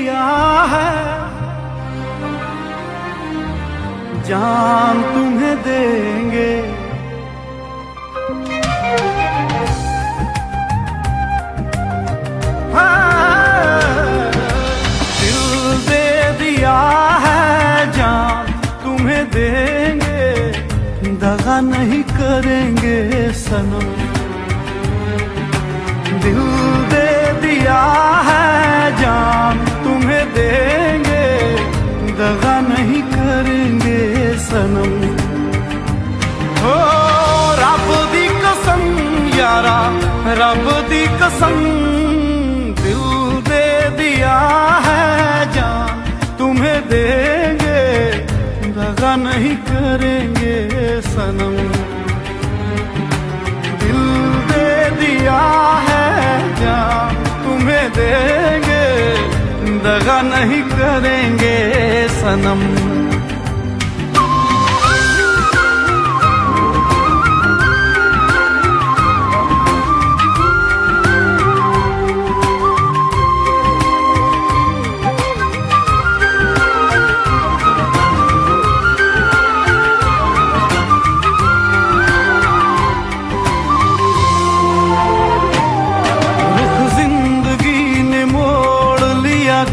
दिया है, जान तुम्हें देंगे। दिल दे दिया है, जान तुम्हें देंगे, दगा नहीं करेंगे सनम। दिल दे दिया है, जान तुम्हें देंगे, दगा नहीं करेंगे सनम। ओ रब दी कसम यारा, रब दी कसम, दिल दे दिया है, जान तुम्हें देंगे, दगा नहीं करेंगे सनम। दिल दे दिया है, जान तुम्हें देंगे, दगा नहीं करेंगे सनम।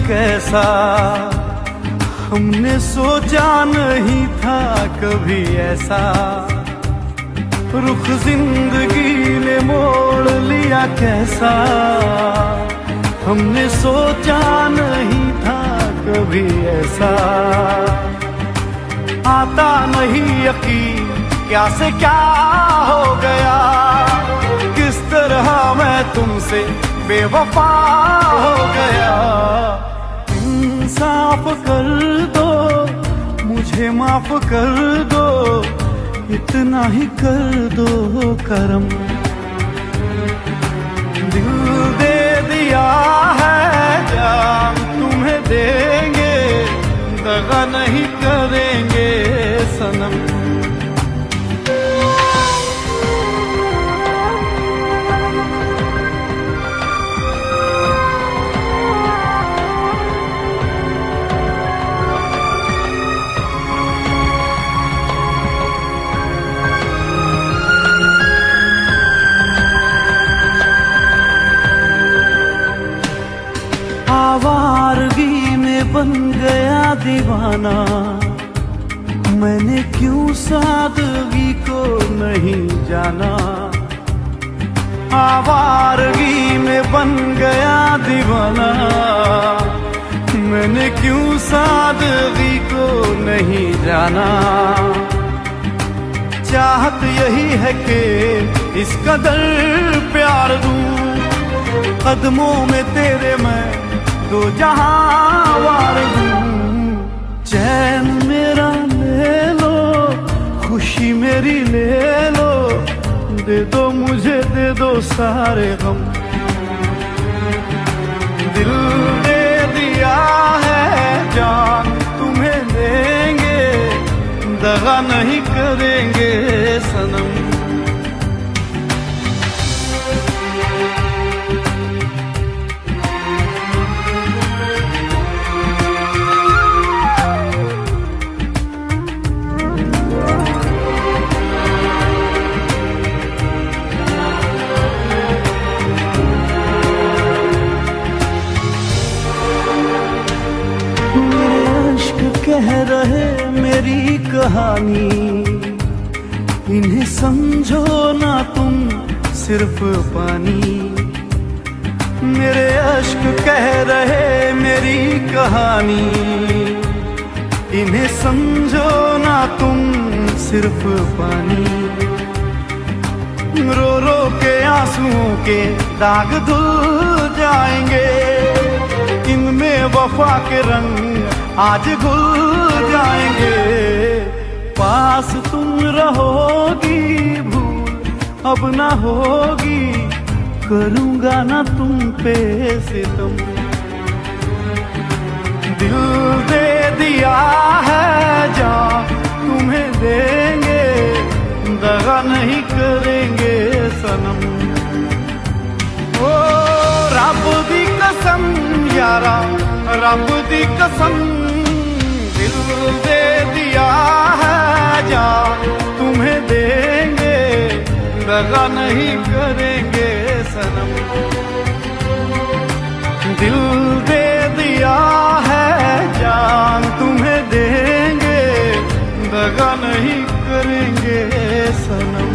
कैसा हमने सोचा नहीं था कभी ऐसा, रुख जिंदगी ने मोड़ लिया कैसा, हमने सोचा नहीं था कभी ऐसा। आता नहीं यकीन क्या से क्या हो गया, किस तरह मैं तुमसे बेवफा हो गया। इंसाफ कर दो, मुझे माफ कर दो, इतना ही कर दो करम। दिल दे दिया है, जान तुम्हें देंगे, दगा नहीं करेंगे सनम। आवारगी में बन गया दीवाना, मैंने क्यों सादगी को नहीं जाना। आवारगी में बन गया दीवाना, मैंने क्यों सादगी को नहीं जाना। चाहत यही है कि इस कदर प्यार दूं, कदमों में तेरे मैं दो जहां वार दूं। चैन मेरा ले लो, खुशी मेरी ले लो, दे दो मुझे दे दो सारे गम। दिल दे दिया है, जान तुम्हें देंगे, दगा नहीं करेंगे सनम। कह रहे मेरी कहानी, इन्हें समझो ना तुम सिर्फ पानी। मेरे अश्क कह रहे मेरी कहानी, इन्हें समझो ना तुम सिर्फ पानी। रो रो के आंसुओं के दाग धुल जाएंगे, इनमें वफा के रंग आज घुल जाएंगे। पास तुम रहोगी, भूल अब ना होगी, करूंगा ना तुम पे सितम। दिल दे दिया है, जान तुम्हें देंगे, दगा नहीं करेंगे सनम। ओ रब दी कसम यारा, रब दी कसम दिल दे दिया है जान तुम्हें देंगे, दगा नहीं करेंगे सनम। दिल दे दिया है जान तुम्हें देंगे, दगा नहीं करेंगे सनम।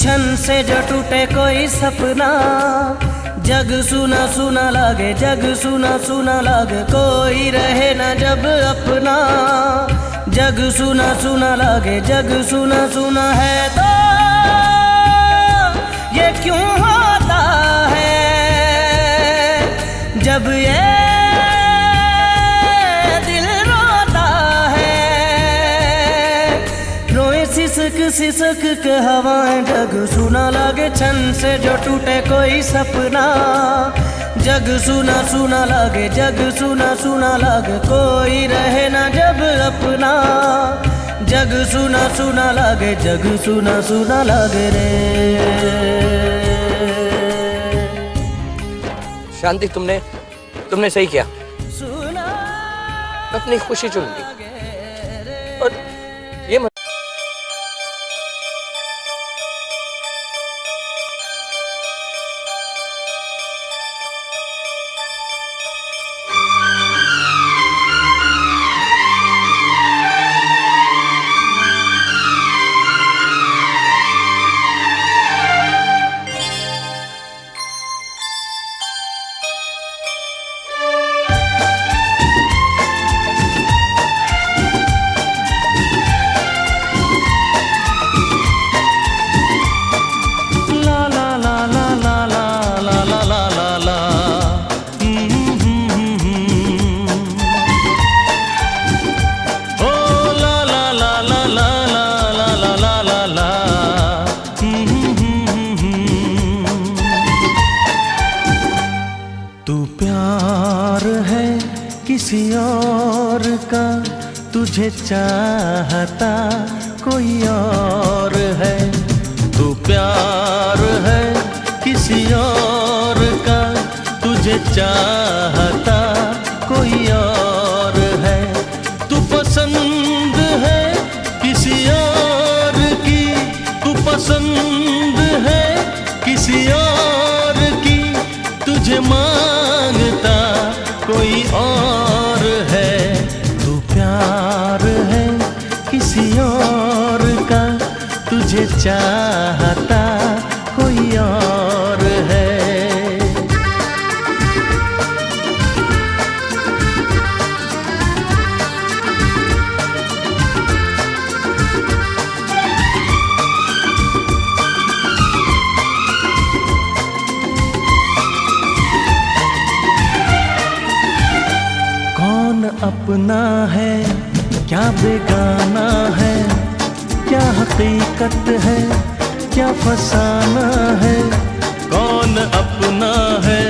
छन से जो टूटे कोई सपना, जग सुना सुना लागे, जग सुना सुना लागे, कोई रहे ना जब अपना। जग सुना सुना लागे, जग सुना सुना है तो ये क्यों होता है जब ये दिल रोता है। रोए सिसक सिसक के हवाएं, जग सुना लागे, छन से जो टूटे कोई सपना। जग सुना सुना लागे, जग सुना सुना लागे, कोई रहे ना जब अपना। जग सुना सुना लागे, जग सुना सुना लागे रे। शांति, तुमने सही किया, अपनी खुशी चुन ली। और ये किसी और का, तुझे चाहता कोई और है। तू प्यार है किसी और का, तुझे चाहता कोई और है। तू पसंद है किसी और की, तू पसंद है किसी और की, तुझे मांगता कोई और है। तू प्यार है किसी और का, तुझे चाहता कोई और है। अपना है क्या बेगाना है, क्या हकीकत है क्या फसाना है। कौन अपना है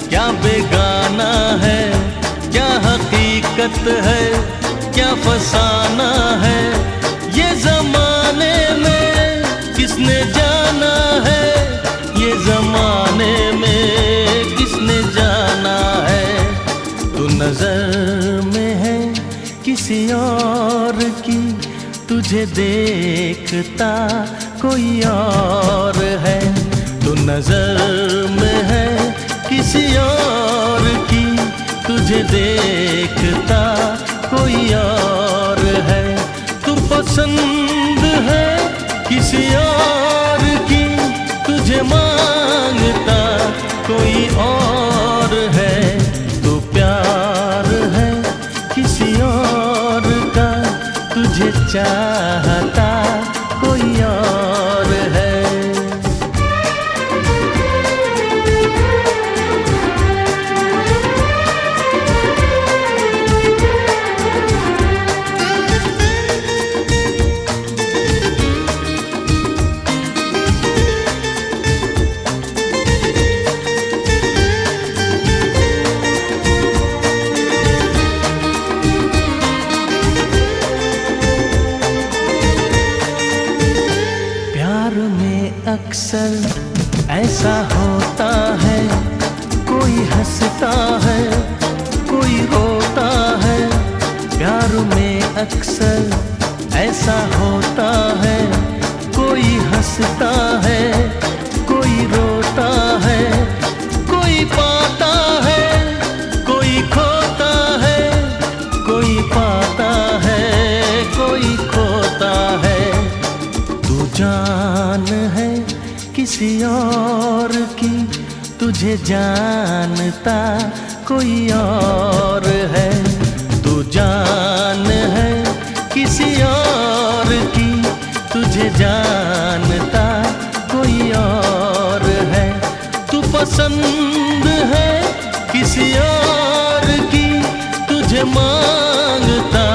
क्या बेगाना है, क्या हकीकत है क्या फसाना है। ये जमाने में किसने जाना है, ये जमाने में किसने जाना है। तू नजर में किसी और की, तुझे देखता कोई और है। तू नजर में है किसी और की, तुझे देखता कोई और है। तू पसंद है किसी और की, तुझे मांगता कोई और है। तू प्यार है किसी और का, तुझे चाहता कोई और है। अक्सर ऐसा होता है, कोई हंसता है कोई रोता है। प्यार में अक्सर ऐसा होता है, कोई हंसता है कोई रोता है। कोई पाता है कोई खोता है, कोई पाता है कोई खोता है। तू जान है किसी और की, तुझे जानता कोई और है। तू जान है किसी और की, तुझे जानता कोई और है। तू पसंद है किसी और की, तुझे मांगता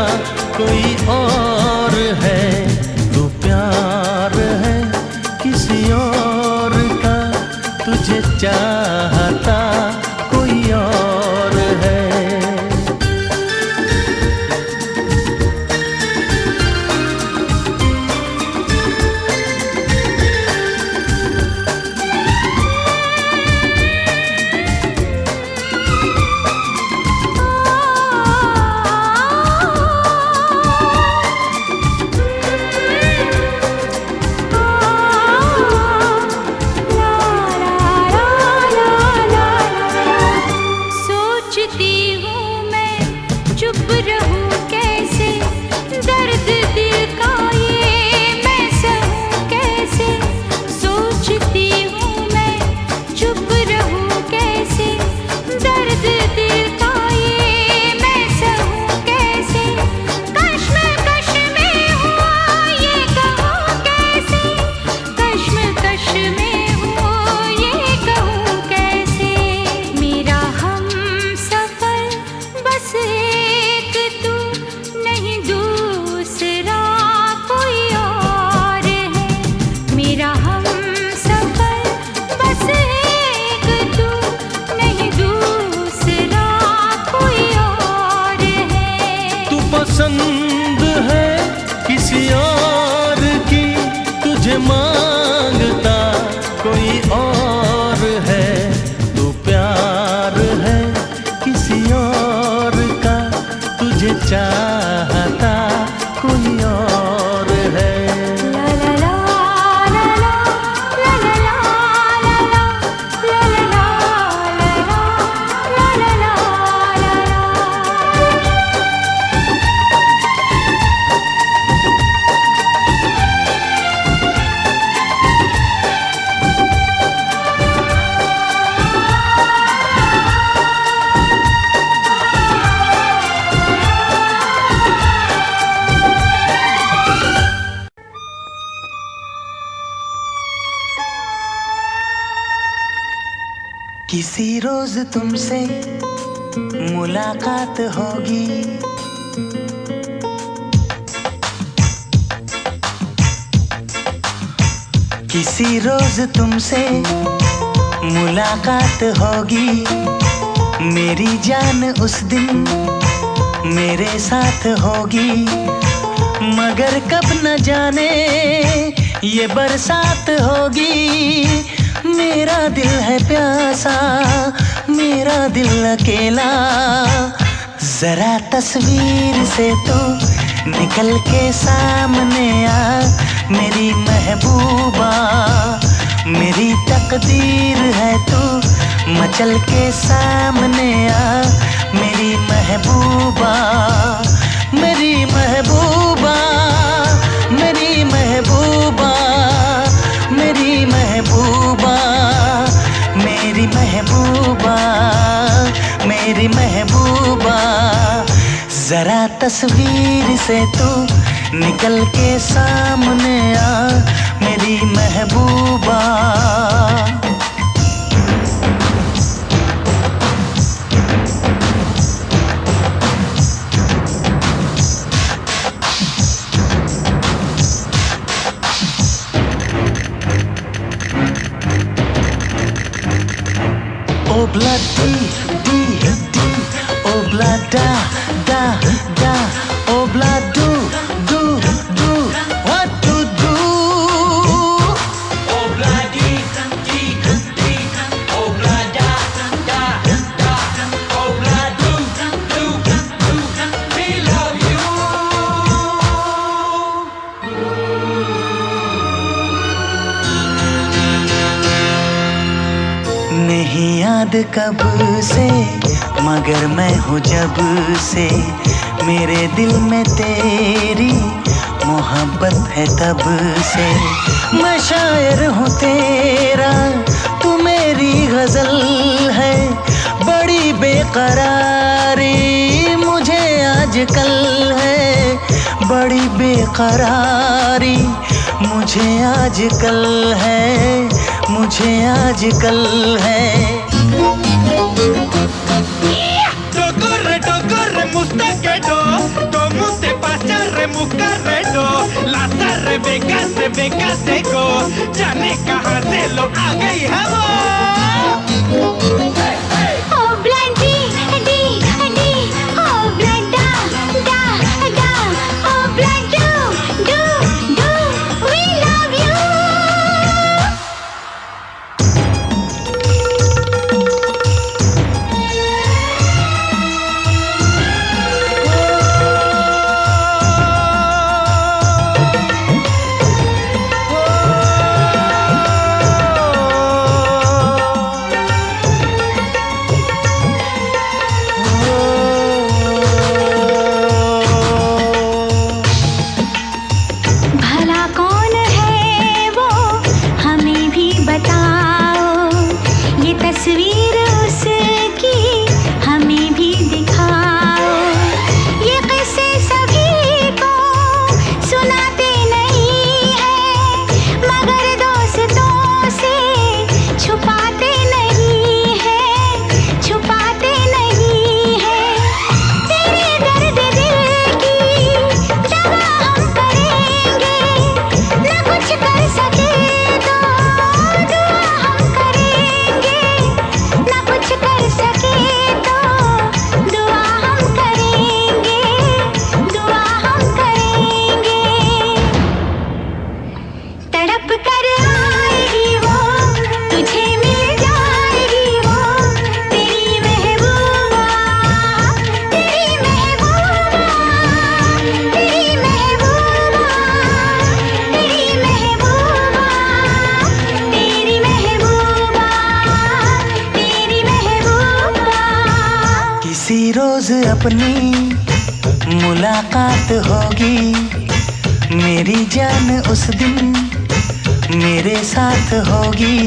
कोई और है। तू प्यार है किसी और का, तुझे चाहता कोई और है। पसंद है किसी और की, तुझे मांगता कोई और है। तू प्यार है किसी और का, तुझे चाहता कोई और है। किसी रोज तुमसे मुलाकात होगी, किसी रोज तुमसे मुलाकात होगी। मेरी जान उस दिन मेरे साथ होगी, मगर कब न जाने ये बरसात होगी। मेरा दिल है प्यासा, मेरा दिल अकेला, जरा तस्वीर से तू निकल के सामने आ मेरी महबूबा, मेरी तकदीर है तू मचल के सामने आ मेरी महबूबा, मेरी महबूबा, मेरी महबूबा, मेरी महबूबा, मेरी महबूबा, मेरी महबूबा। जरा तस्वीर से तू निकल के सामने आ मेरी महबूबा। Obla di di di, obla da da da, obla do do do, what to do? Obla di di di, obla da da da, obla do do do, we love you. नहीं याद कब से मगर मैं हूँ जब से, मेरे दिल में तेरी मोहब्बत है तब से। मैं शायर हूँ तेरा, तू मेरी गजल है, बड़ी बेकरारी मुझे आजकल है, बड़ी बेकरारी मुझे आजकल है, मुझे आजकल है। Toccorre mustaquedo, como te pasa remucarredo, la tarre beca seco, जाने कहाँ से लो आ गई है वो। रोज अपनी मुलाकात होगी, मेरी जान उस दिन मेरे साथ होगी,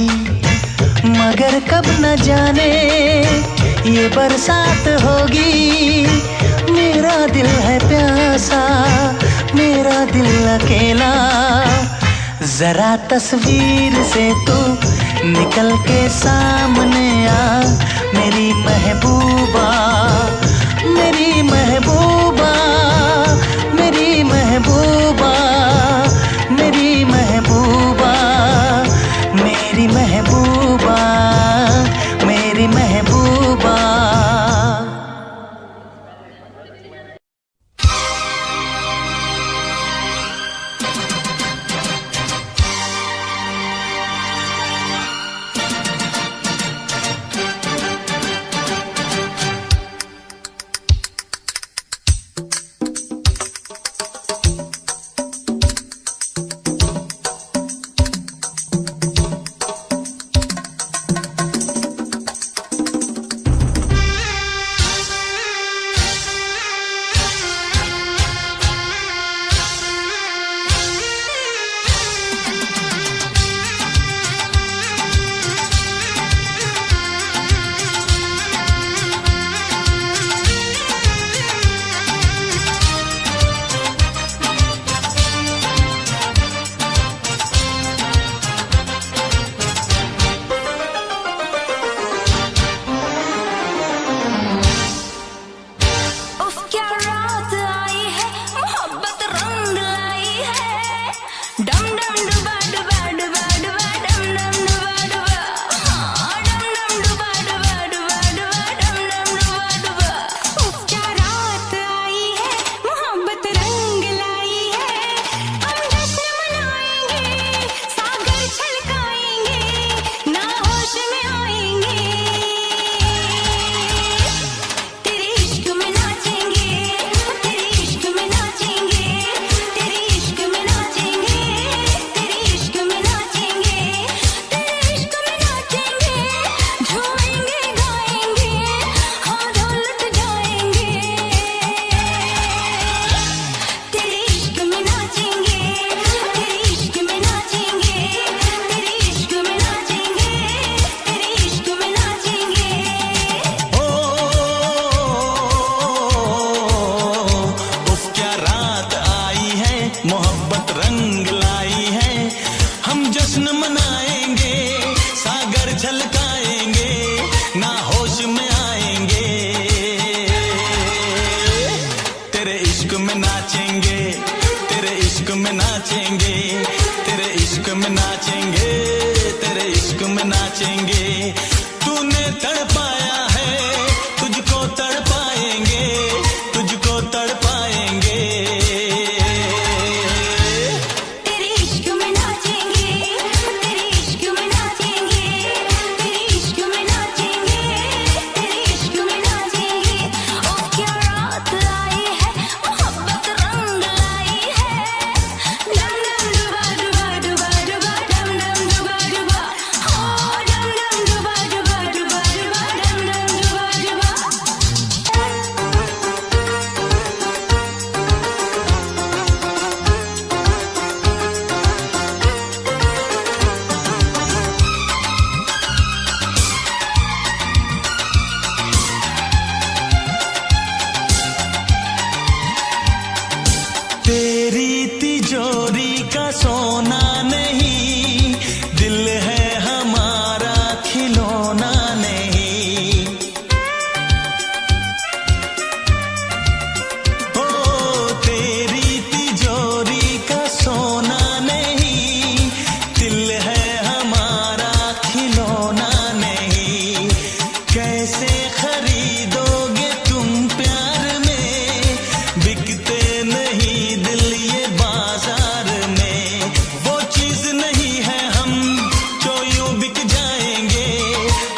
मगर कब न जाने ये बरसात होगी। मेरा दिल है प्यासा, मेरा दिल अकेला, जरा तस्वीर से तू निकल के सामने आ मेरी महबूबा, मेरी महबूबा, मेरी महबूबा, मेरी महबूबा, मेरी महबूबा, मेरी महबूबा।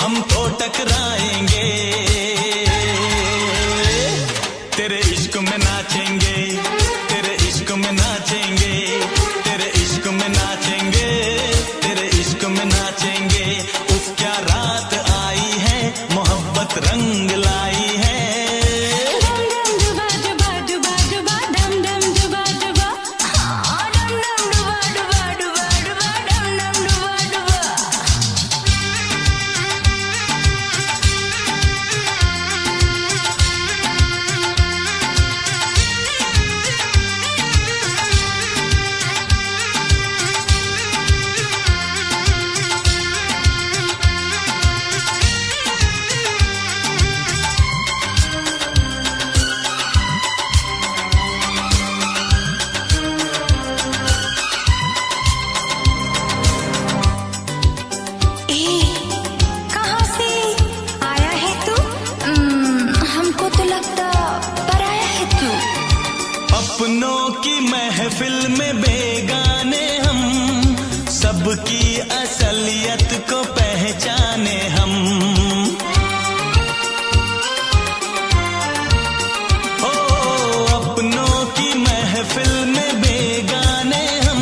हम तो टकराएंगे, तेरे इश्क में नाचेंगे, तेरे इश्क में नाचेंगे, तेरे इश्क में नाचेंगे, तेरे इश्क में नाचेंगे। उफ क्या रात आई है, मोहब्बत रंग लाई है। अपनों की महफिल में बेगाने हम, सबकी असलियत को पहचाने हम। ओ अपनों की महफिल में बेगाने हम,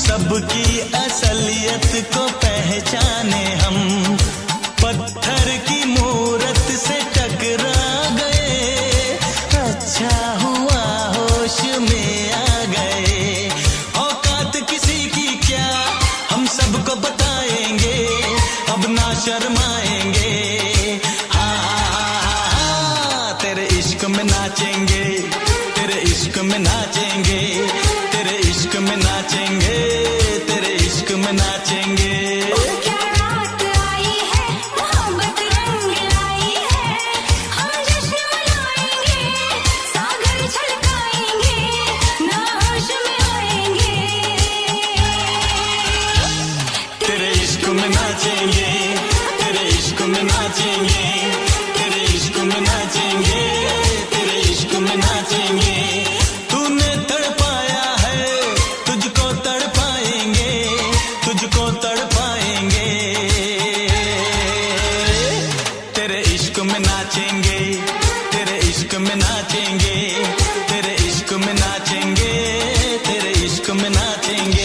सबकी असलियत को पहचाने हम। पत्थर की मूरत से टकरा गए, अच्छा हुआ होश में आ गए। औकात किसी की क्या हम सबको बताएंगे, अब ना शर्माएंगे। हाँ तेरे इश्क में नाचेंगे, तेरे इश्क में नाचेंगे, तेरे इश्क में नाचेंगे, तेरे इश्क में नाचेंगे। तेरे इश्क में नाचेंगे, तेरे इश्क में नाचेंगे, तेरे इश्क में नाचेंगे, तेरे इश्क में नाचेंगे। तूने तड़पाया है, तुझको तड़पाएंगे, तुझको तड़पाएंगे। तेरे इश्क में नाचेंगे, तेरे इश्क में नाचेंगे, तेरे इश्क में नाचेंगे, तेरे इश्क में नाचेंगे।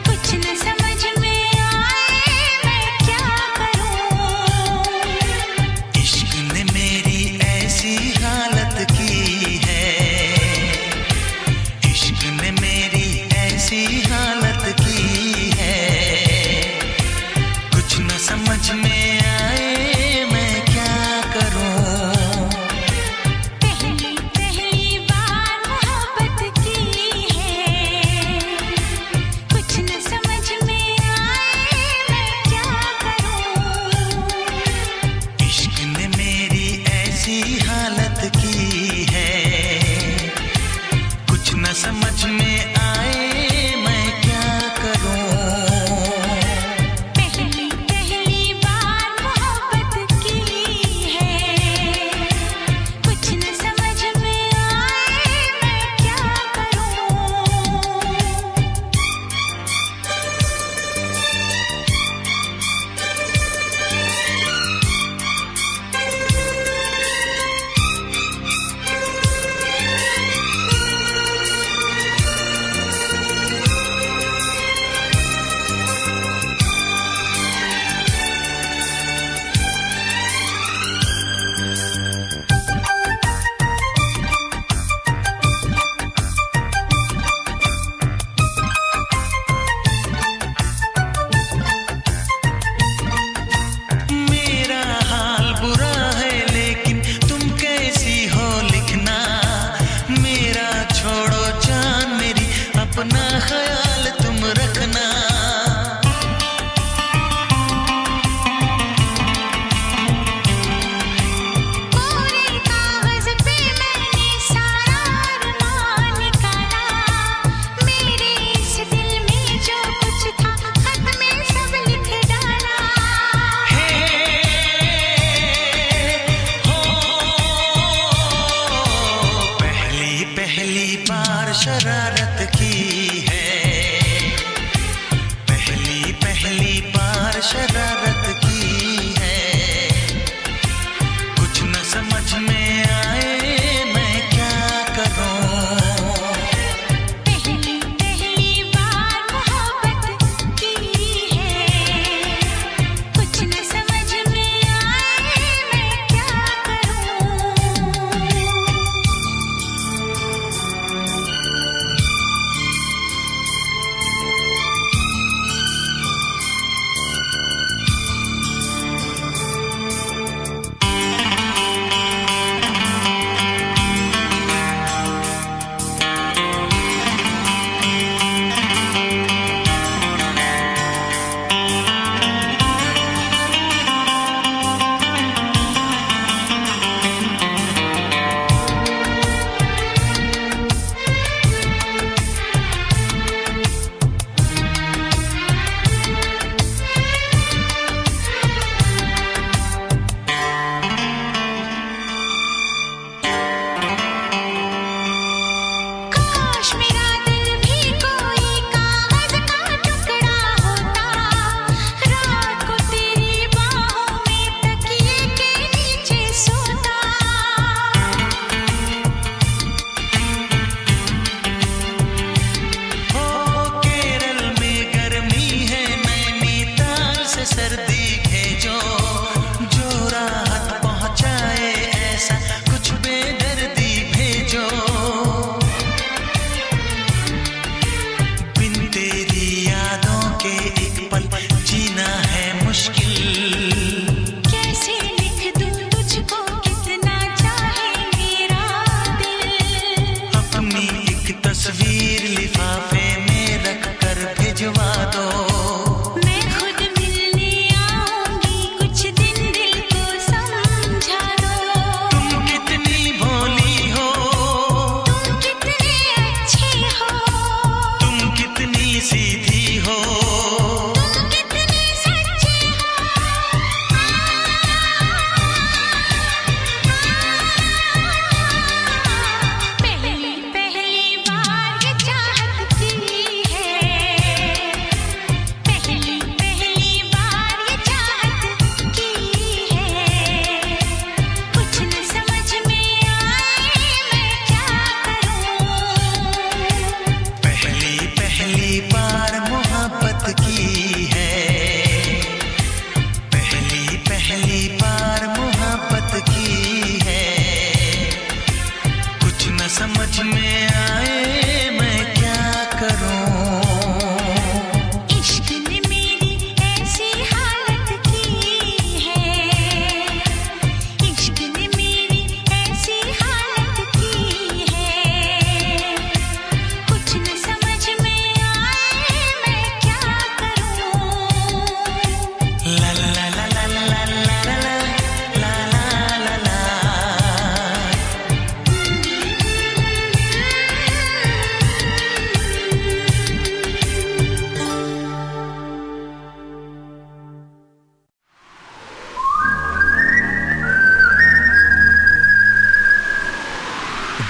कुछ न समझ में आए मैं क्या करूं। में आए मैं क्या करूं। पहली पहली बार मोहब्बत की है, कुछ न समझ में आए मैं क्या करूं। इश्क ने मेरी ऐसी हालत की है, कुछ न समझ में आए मैं क्या करूं। पहली पहली बार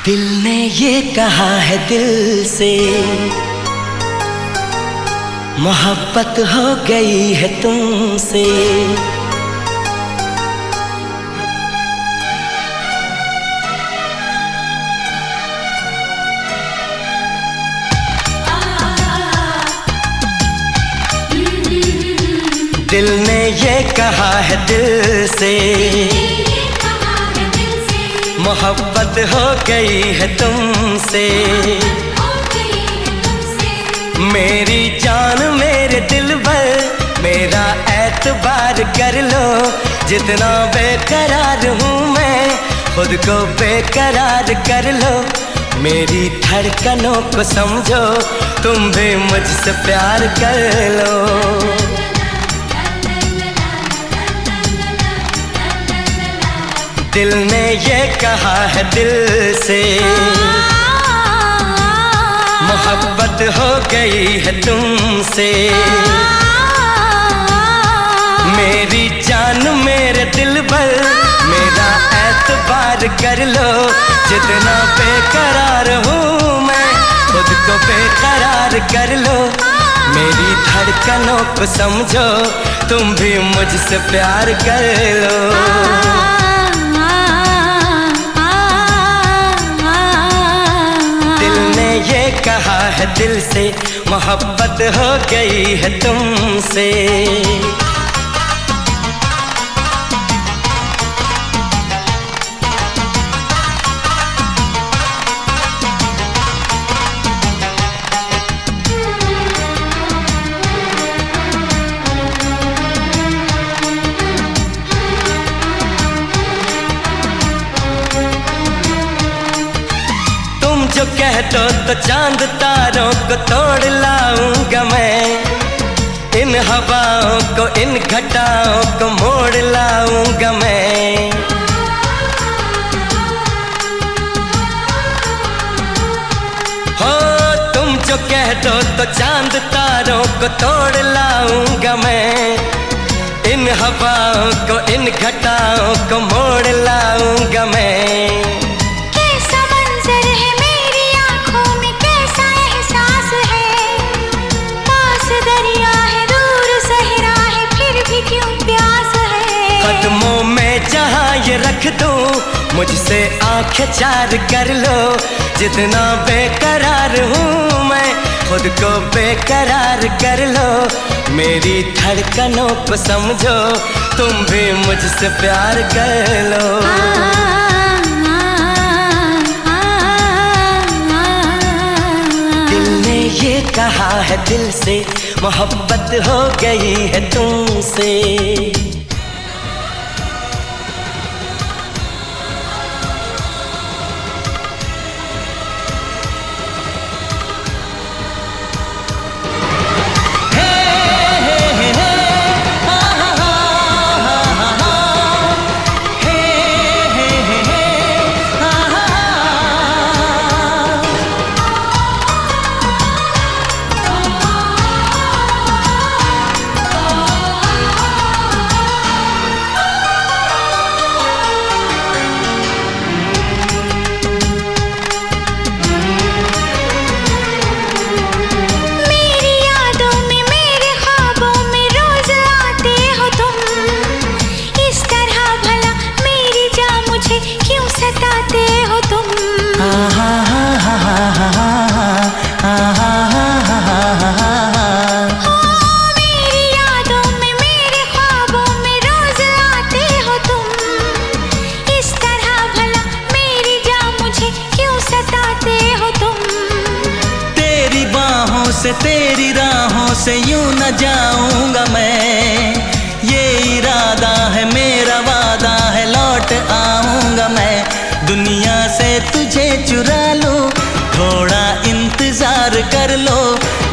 दिल ने ये कहा है दिल से, मोहब्बत हो गई है तुमसे। दिल ने ये कहा है दिल से, मोहब्बत हो गई है तुमसे। मेरी जान मेरे दिल भर मेरा एतबार कर लो, जितना बेकरार हूँ मैं खुद को बेकरार कर लो। मेरी धड़कनों को समझो, तुम भी मुझसे प्यार कर लो। दिल ने ये कहा है दिल से, मोहब्बत हो गई है तुमसे। मेरी जान मेरे दिल भर मेरा एतबार कर लो, जितना बेकरार हूँ मैं खुद को बेकरार कर लो। मेरी धड़कनों को समझो, तुम भी मुझसे प्यार कर लो। ये कहा है दिल से, मोहब्बत हो गई है तुमसे। जो कह दो तो चांद तारों को तोड़ लाऊंगा मैं, इन हवाओं को इन घटाओं को मोड़ लाऊंगा मैं। हो तुम जो कह दो तो चांद तारों को तोड़ लाऊंगा मैं, इन हवाओं को इन घटाओं को मोड़ लाऊंगा मैं। कदमों में जहाँ ये रख दूँ, मुझसे आंखें चार कर लो। जितना बेकरार हूँ मैं खुद को बेकरार कर लो। मेरी धड़कनों को समझो, तुम भी मुझसे प्यार कर लो। दिल ने ये कहा है दिल से, मोहब्बत हो गई है तुमसे। से तेरी राहों से यूं न जाऊंगा मैं, ये इरादा है मेरा वादा है लौट आऊंगा मैं। दुनिया से तुझे चुरा लूं, थोड़ा इंतजार कर लो।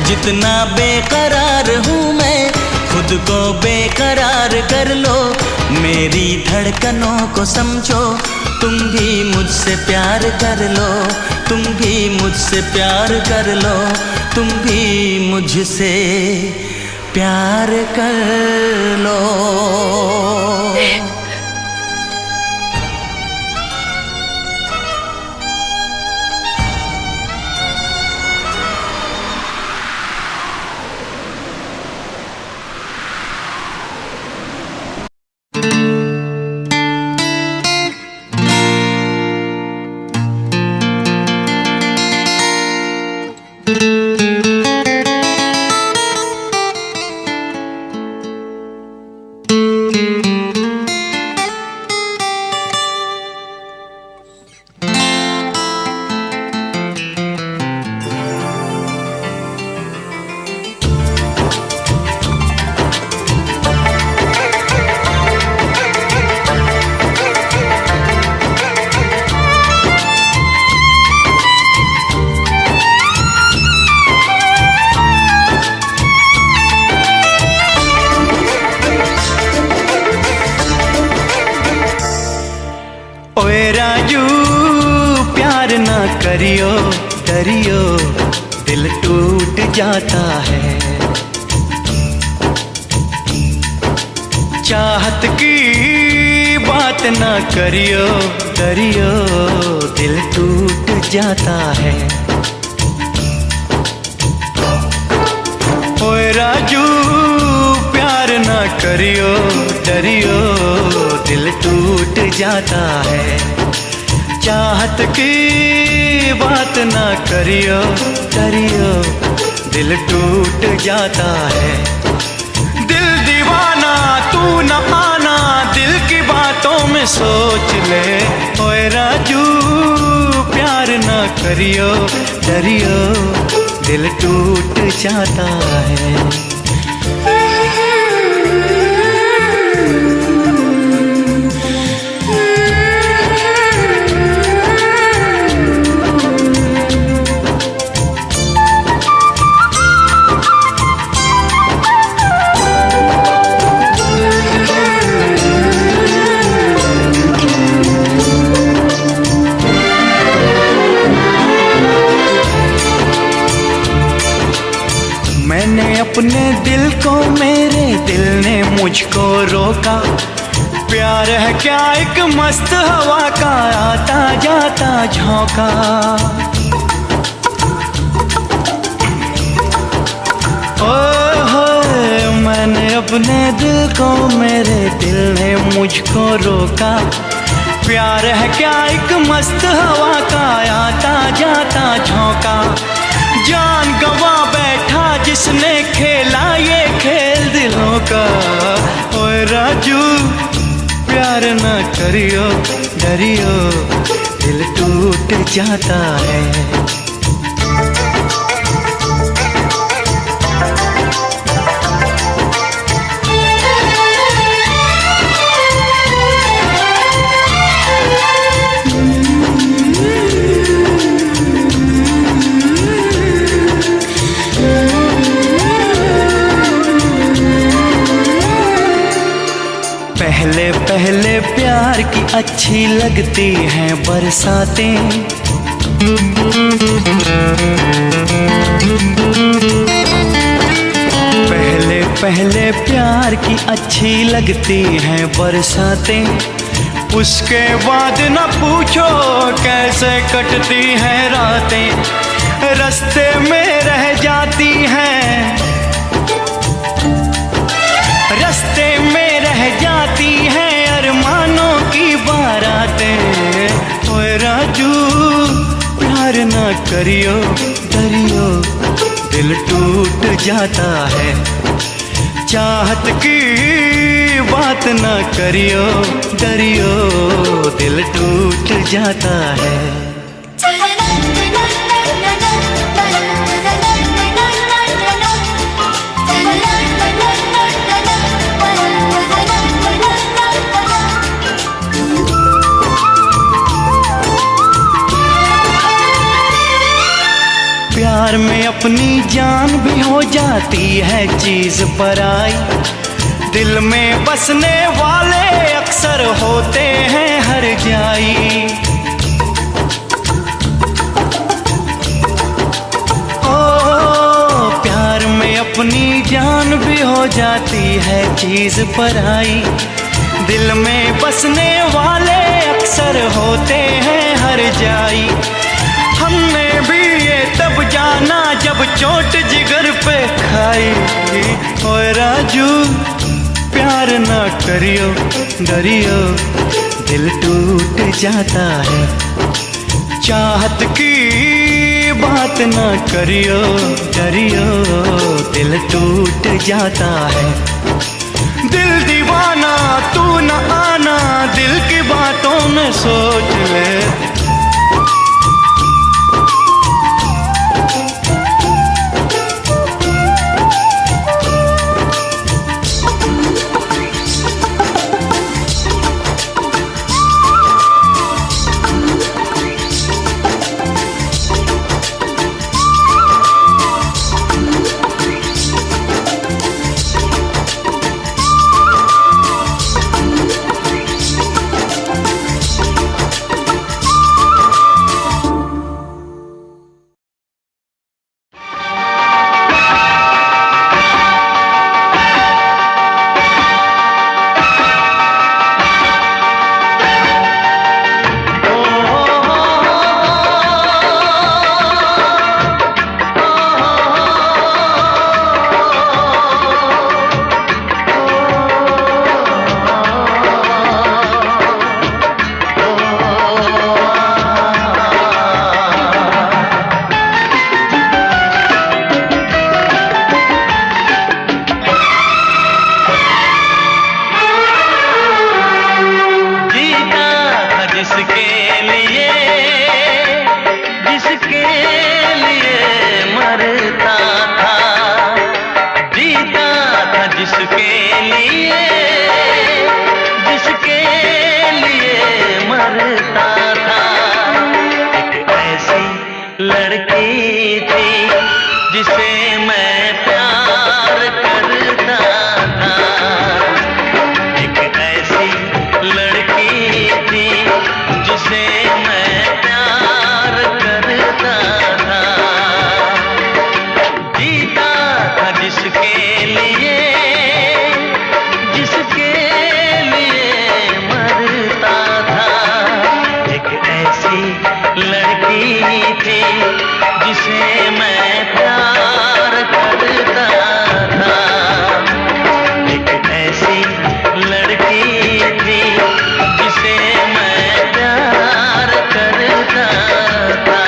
जितना बेकरार हूँ मैं खुद को बेकरार कर लो। मेरी धड़कनों को समझो, तुम भी मुझसे प्यार कर लो। तुम भी मुझसे प्यार कर लो। तुम भी मुझसे प्यार कर लो। ओए राजू प्यार ना करियो, डरियो दिल टूट जाता है। चाहत की बात ना करियो, डरियो दिल टूट जाता है। ओए राजू प्यार ना करियो, डरियो दिल टूट जाता है। चाहत की बात ना करियो, डरियो दिल टूट जाता है। दिल दीवाना तू न आना, दिल की बातों में सोच ले। ओए राजू प्यार ना करियो, डरियो दिल टूट जाता है। मैंने अपने दिल को, मेरे दिल ने मुझको रोका। प्यार है क्या एक मस्त हवा का आता जाता झोंका। ओह मैंने अपने दिल को, मेरे दिल ने मुझको रोका। प्यार है क्या एक मस्त हवा का आता जाता झोंका। जान गवा बैठा जिसने खेला ये खेल दिलों का। ओए राजू प्यार न करियो, डरियो दिल टूट जाता है। पहले पहले प्यार की अच्छी लगती हैं बरसातें। पहले पहले प्यार की अच्छी लगती हैं बरसातें। उसके बाद न पूछो कैसे कटती हैं रातें। रास्ते में रह जाती हैं, रास्ते में रह जाती हैं अरमानों की बारातें। ओए राजू प्यार ना करियो, डरियो दिल टूट जाता है। चाहत की बात ना करियो, डरियो दिल टूट जाता है। प्यार में अपनी जान भी हो जाती है चीज पराई। दिल में बसने वाले अक्सर होते हैं हर जाई। ओ प्यार में अपनी जान भी हो जाती है चीज पराई। दिल में बसने वाले अक्सर होते हैं हर जाई। हमने भी ये तब जाना जब चोट जिगर पे खाई। ओए राजू प्यार ना करियो, डरियो दिल टूट जाता है। चाहत की बात ना करियो, डरियो दिल टूट जाता है। दिल दीवाना तू न आना, दिल की बातों में सोच ले। लिए मरता था। एक ऐसी लड़की थी जिसे मैं प्यार करता था। एक ऐसी लड़की थी जिसे मैं प्यार करता था। जीता था जिसके लिए, जिसके लिए मरता था। एक ऐसी लड़की थी जिसे मैं प्यार करता था। एक ऐसी लड़की थी जिसे मैं प्यार करता था।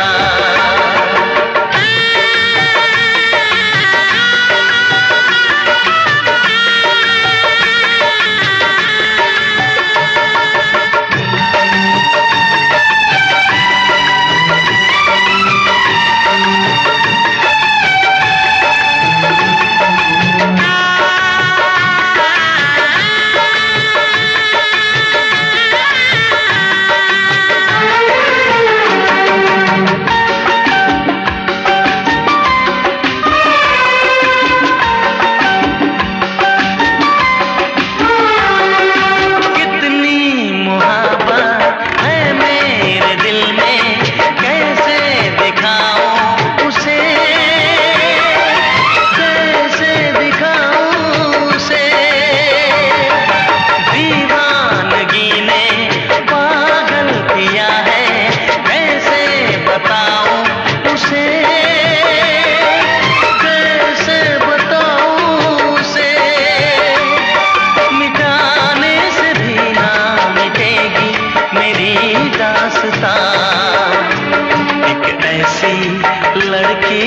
लड़की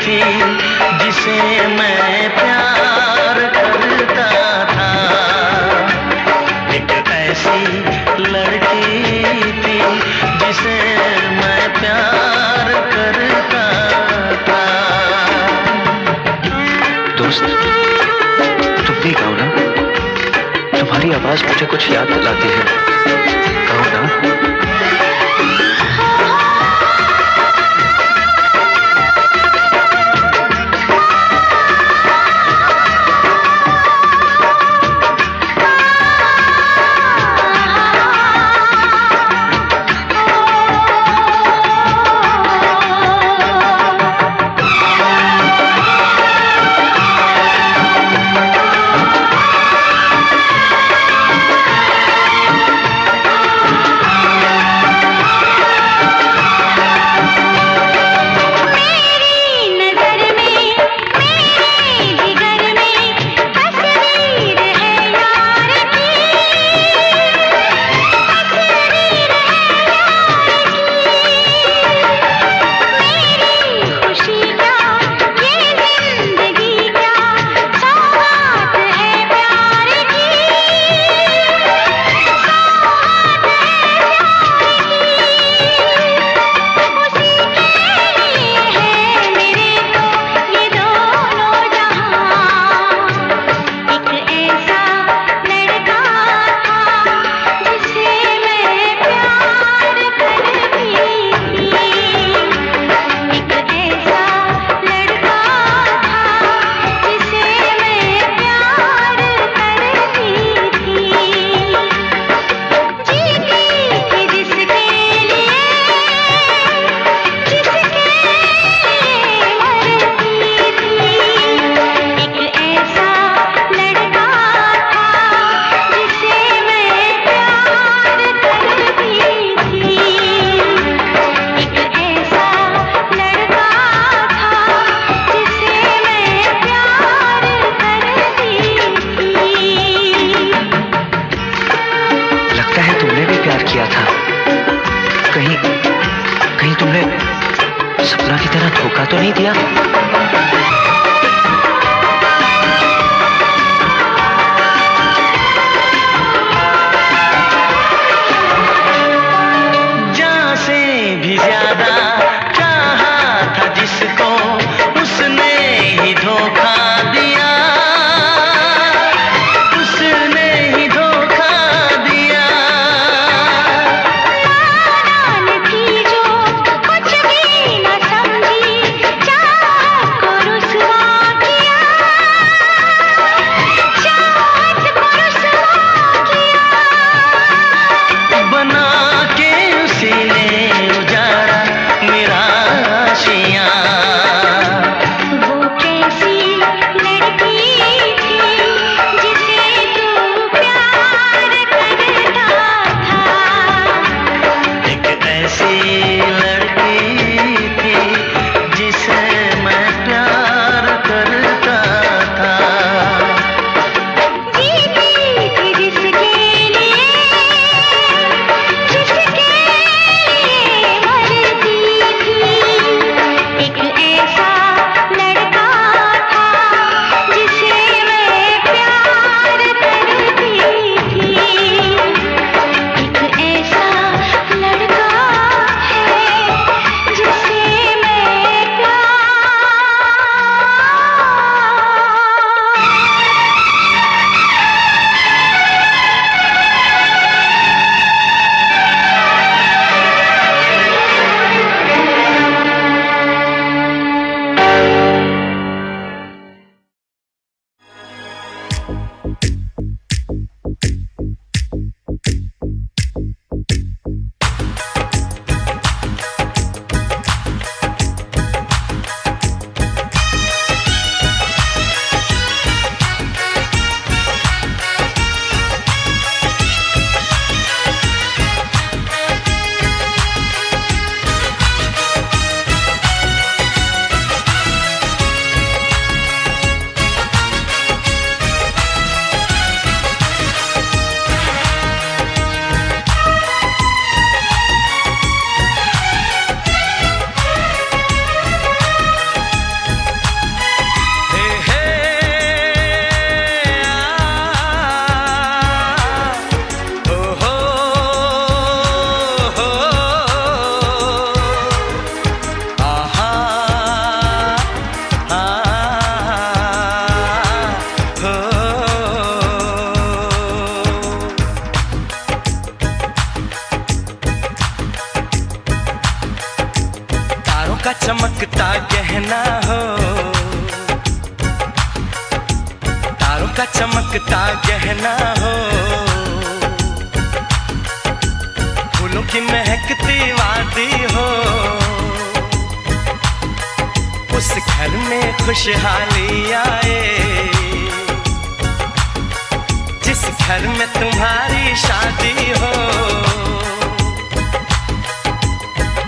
थी जिसे मैं प्यार करता था। एक ऐसी लड़की थी जिसे मैं प्यार करता था। दोस्त, तुम भी गाओ ना, तुम्हारी आवाज मुझे कुछ याद दिलाती है। गाओ ना। सपना की तरह धोखा तो नहीं दिया? जान से भी ज्यादा चाहा था जिसको, उसने ही धोखा दिया, उसने ही धोखा दिया। का चमकता गहना हो, तारों का चमकता गहना हो, फूलों की महकती वादी हो, उस घर में खुशहाली आए जिस घर में तुम्हारी शादी हो।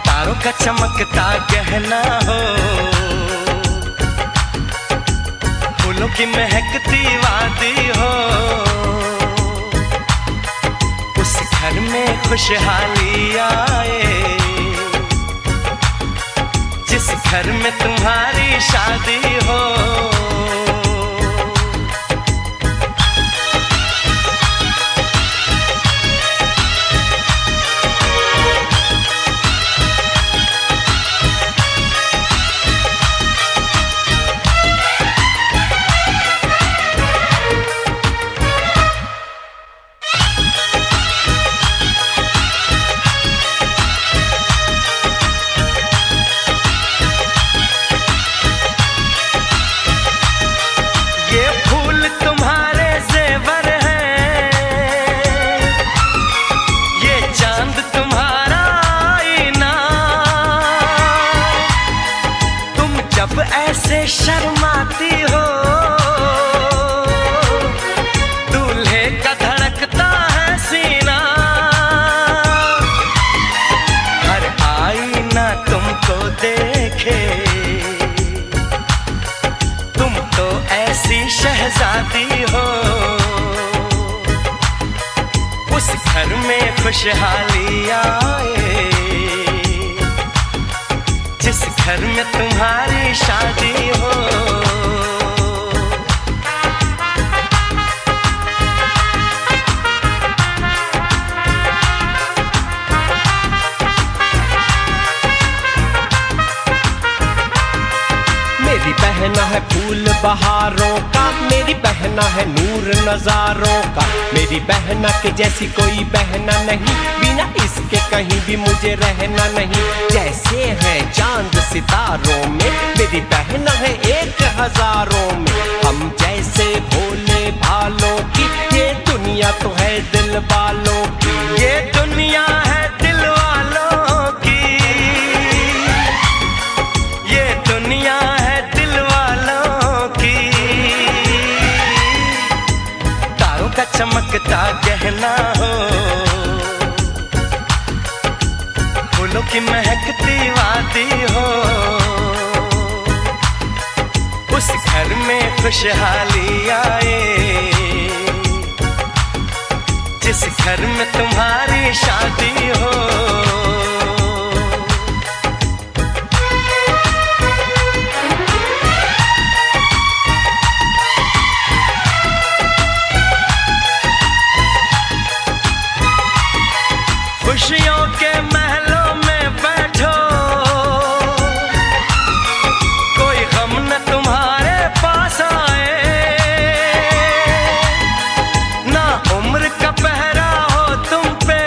तारों का चमकता गहना हो, फूलों की महकती वादी हो, उस घर में खुशहाली आए जिस घर में तुम्हारी शादी हो। ऐसे शर्माती हो, दूल्हे का धड़कता है सीना, हर आईना तुमको देखे, तुम तो ऐसी शहजादी हो, उस घर में खुशहाली आए जिस घर में तुम्हारी शादी हो। मेरी बहना है फूल बहारों का, मेरी बहना है नूर नजारों का, मेरी बहना के जैसी कोई बहना नहीं, बिना इसके कहीं भी मुझे रहना नहीं। जैसे है चांद सितारों में, मेरी बहना है 1000 में, हम जैसे भोले भालों की, ये दुनिया तो है दिल वालों की, ये दुनिया है दिल वालों की, ये दुनिया है दिल वालों की। तारों का चमकता गहना हो, फूलों की महकती वादी हो, उस घर में खुशहाली आए जिस घर में तुम्हारी शादी हो। खुशियों के महलों में बैठो, कोई गम न तुम्हारे पास आए, ना उम्र का पहरा हो तुम पे,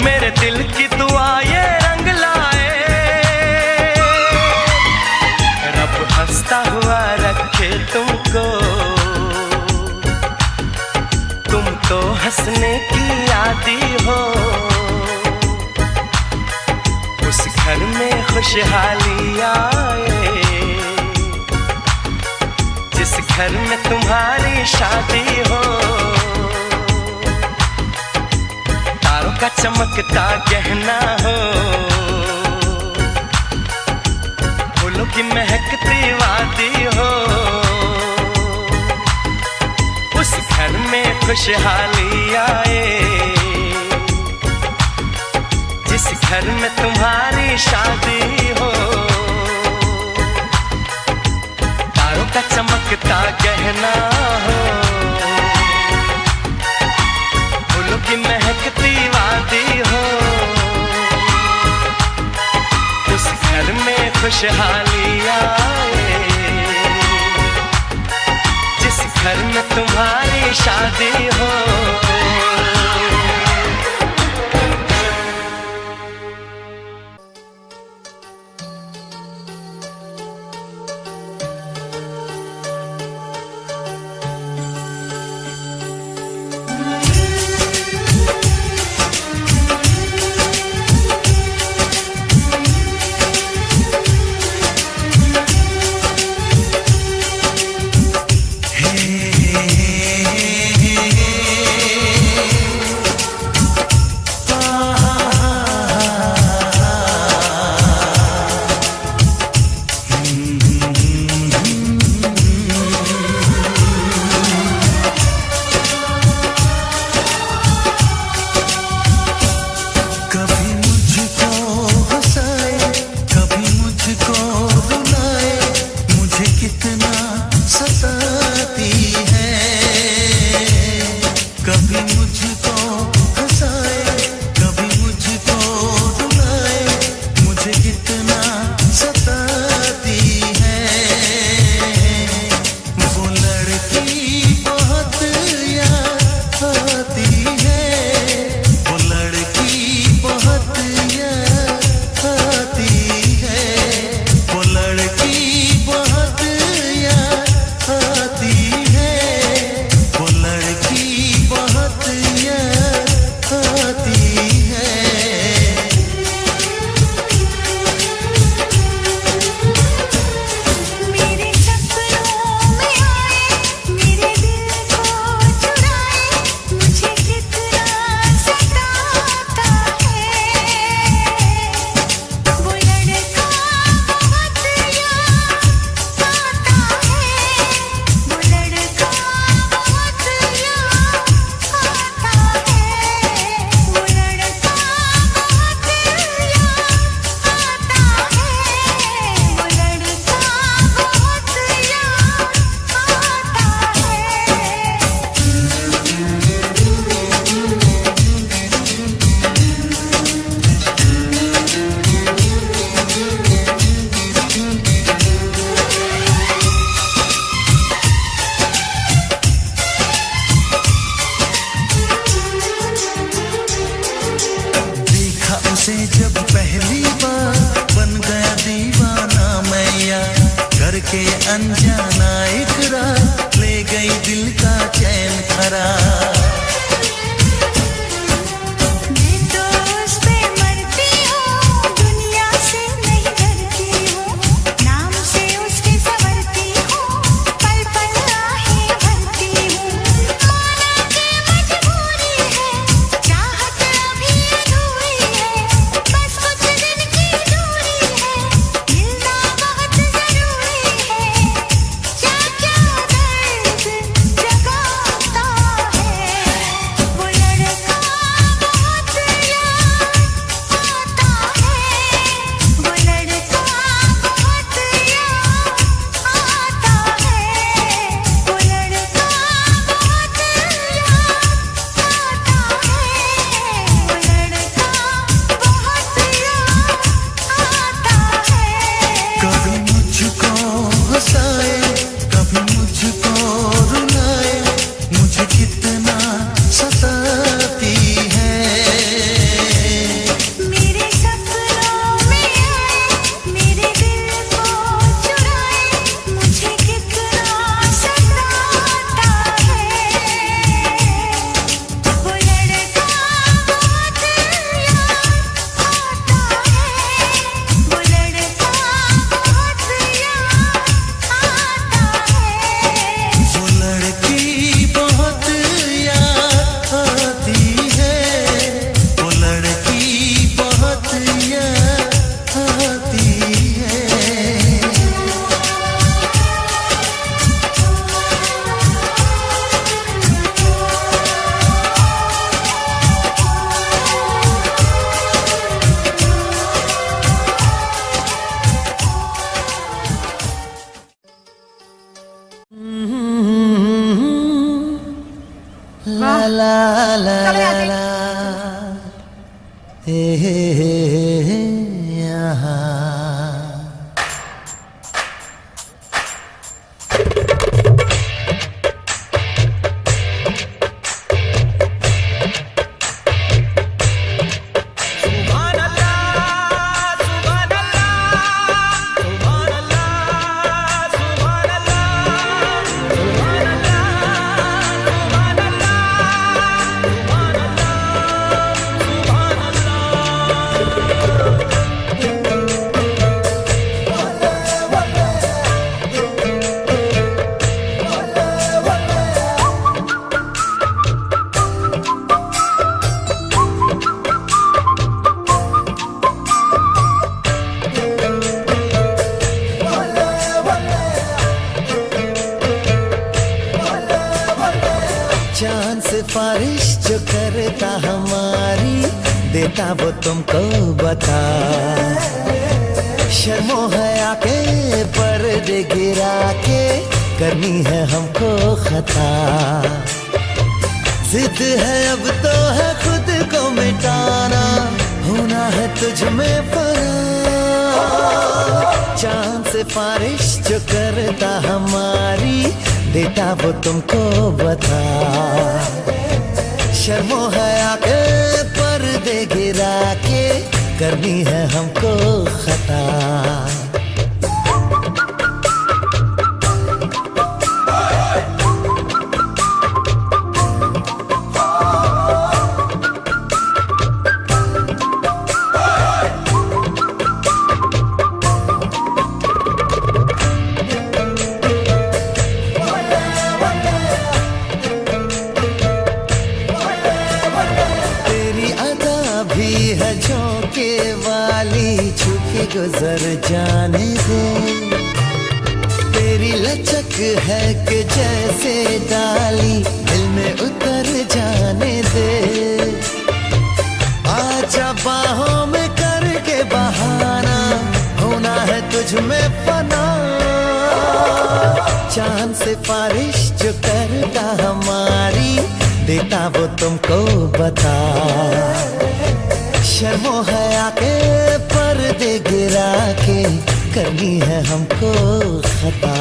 मेरे दिल की दुआ ये रंग लाए, रब हंसता हुआ रखे तुमको, तुम तो हंसने की आदी हो, उस घर में खुशहाली आए जिस घर में तुम्हारी शादी हो। तारों का चमकता गहना हो, फूलों की महकती वादी हो, उस घर में खुशहाली आए जिस घर में तुम्हारी शादी हो। तारों का चमकता गहना हो, फूलों की महकती वादी हो, उस घर में खुशहाली आए जिस घर में तुम्हारी शादी हो। कभी मुझको हंसाए, कभी मुझको रुलाए, मुझे कितना सताती है वो लड़की, बहुत याद आती है वो लड़की, बहुत याद आती है वो लड़की, बहुत याद आती है वो लड़की, बहुत याद आती है। मेरे सपनों में आए, मेरे दिल को चुराए, मुझे कितना सताता है वो लड़का, बहुत याद आता है वो लड़का, बहुत याद आता है वो लड़का, बहुत याद आता है वो लड़का, बहुत देखा उसे जब पहली बार, बन गया दीवाना मैं यार, करके अनजाना इकरार, ले गई दिल का चैन करार। मैं तो उस पे मरती हूँ, दुनिया से नहीं डरती हूँ, नाम से उसके संवरती हूँ, पल पल आहें भरती हूँ। माना कि मजबूरी है, चाहत अभी अधूरी है, बस कुछ दिन की दूरी है, मिलना बहुत जरूरी है। क्या क्या दर्द जगाता है वो लड़का, बहुत याद आता है वो लड़का, बहुत याद आता है वो लड़का, बहुत याद आता है वो लड़का, बहुत याद आता है। कभी मुझको हंसाए, कभी मुझको रुलाए, मुझे कितना सताती है। मेरे सपनों में आए, मेरे दिल को चुराए, मुझे कितना सताता है वो लड़का, बहुत याद आता है वो लड़का, बहुत याद आता है वो लड़की, बहुत याद आती है वो लड़की, बहुत याद आती है। ला ला ला ला ला हे यहाँ चांद सिफारिश जो करता हमारी, देता वो तुमको बता। शर्मो हया के पर्दे गिरा के करनी है हमको खता। जिद है अब तो है खुद को मिटाना, होना है तुझ में फना। चांद से बारिश जो करता हमारी, देता वो तुमको बता। शर्मो हया के पर्दे गिरा के, करनी है हमको खता। गुजर जाने दे, तेरी लचक है कि जैसे डाली दिल में उतर जाने दे। आजा बाहों में करके बहाना, होना है तुझ में फना। चांद से बारिश जो करता हमारी, देता वो तुमको बता। शर्मो हया के पर्दे गिरा के, करनी है हमको खता।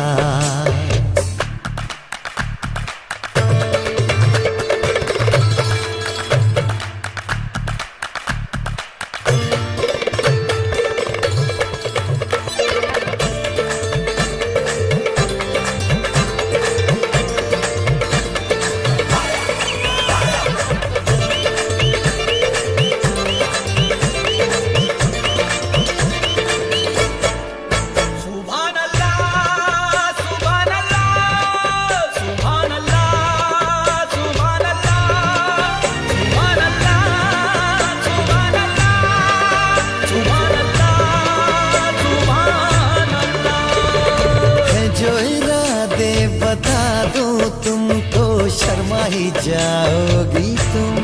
ही जाओगी तुम,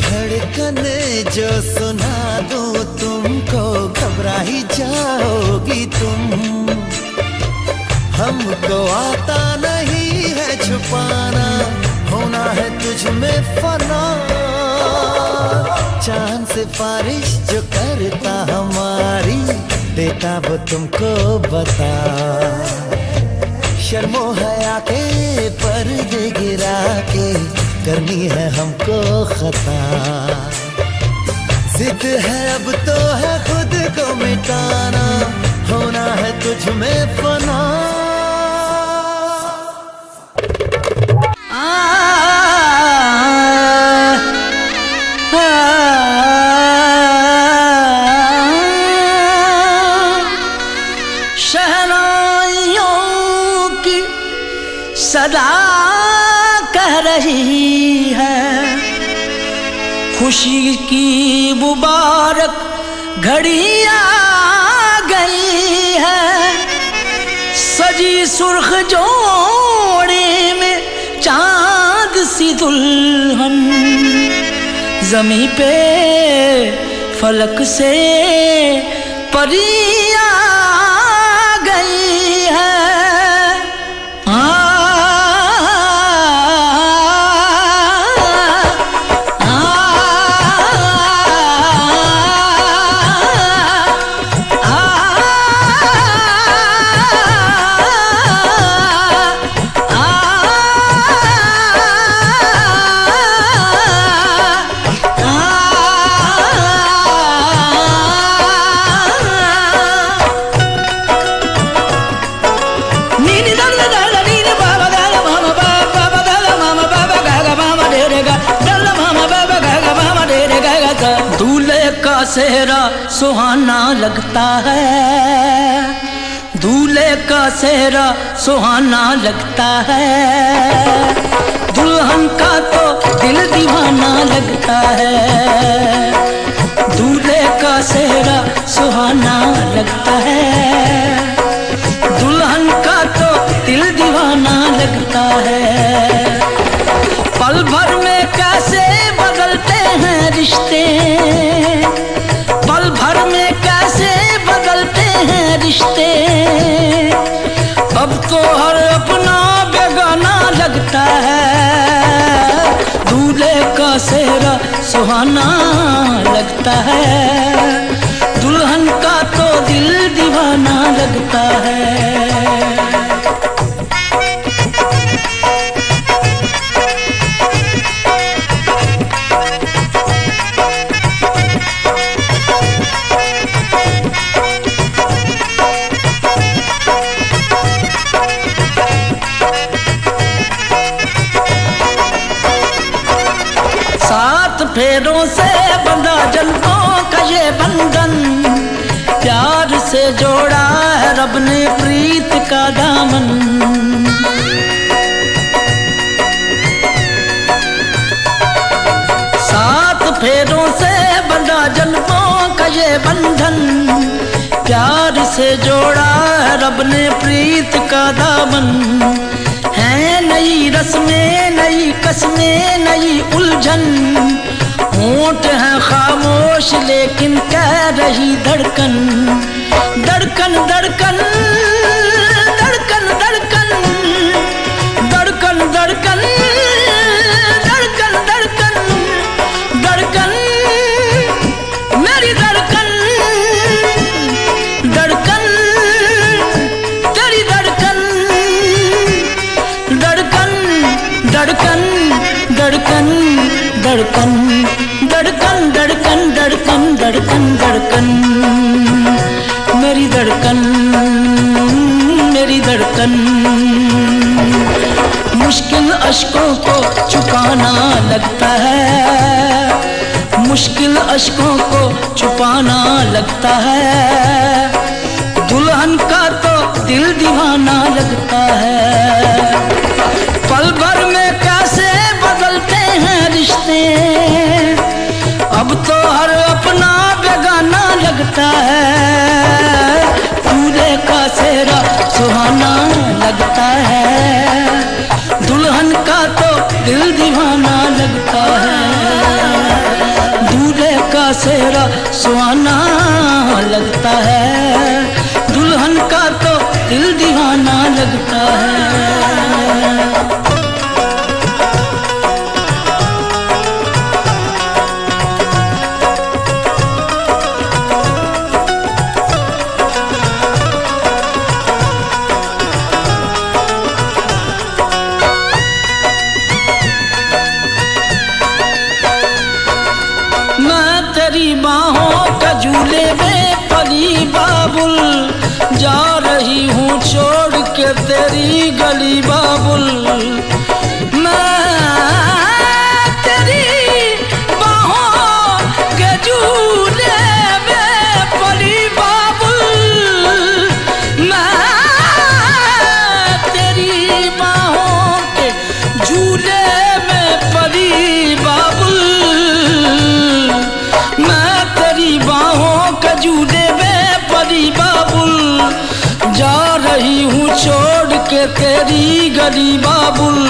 धड़कन जो सुना दूं तुमको, घबरा ही जाओगी तुम। हमको आता नहीं है छुपाना, होना है तुझ में फना। चांद से बारिश जो करता हमारी, देता वो तुमको बता। शर्मो हया के पर्दे गिरा के, करनी है हमको खता। जिद है अब तो है खुद को मिटाना, होना है तुझ में फना। सदा कह रही है, खुशी की मुबारक घड़ी आ गई है। सजी सुर्ख जोड़े में चांद सी दुल्हन, ज़मीं पे फलक से परी आ गई है। सेहरा सुहाना लगता है, दूल्हे का सेहरा सुहाना लगता है। दुल्हन का तो दिल दीवाना लगता है। दूल्हे का सेहरा सुहाना लगता है, दुल्हन का तो दिल दीवाना लगता है। पल भर में कैसे बदलते हैं रिश्ते, पल भर में कैसे बदलते हैं रिश्ते। अब तो हर अपना बेगाना लगता है। सेहरा सुहाना लगता है, दुल्हन का तो दिल दीवाना लगता है। फेरों से बंधा जन्मों का ये बंधन, प्यार से जोड़ा है रब ने प्रीत का दामन। सात फेरों से बंधा जन्मों का ये बंधन, प्यार से जोड़ा है रब ने प्रीत का दामन। है नई रस्में, नई कस्में, नई उलझन, होंठ है खामोश लेकिन कह रही धड़कन। धड़कन धड़कन धड़कन धड़कन धड़कन धड़कन धड़कन धड़कन धड़कन मेरी धड़कन, धड़कन तेरी धड़कन, धड़कन धड़कन धड़कन धड़कन धड़कन धड़कन धड़कन धड़कन धड़कन मेरी धड़कन, मेरी धड़कन। मुश्किल अश्कों को छुपाना लगता है, मुश्किल अश्कों को छुपाना लगता है, दुल्हन का तो दिल दीवाना लगता है। पल भर में कैसे बदलते हैं रिश्ते, अब तो हर अपना बेगाना लगता है। दूल्हे का सेहरा सुहाना लगता है, दुल्हन का तो दिल दीवाना लगता है। दूल्हे का सेहरा सुहाना लगता है, दुल्हन का तो दिल दीवाना लगता है। झूले में पली बाबुल, जा रही हूँ छोड़ के तेरी गली बाबुल। मैं तेरी बाहों के झूले में पली बाबुल, मैं तेरी बाहों के झूले में पली बाबुल। मैं तेरी बाहों के झूले में पली बाबुल, जा रही हूँ छोड़ के तेरी गली बाबुल।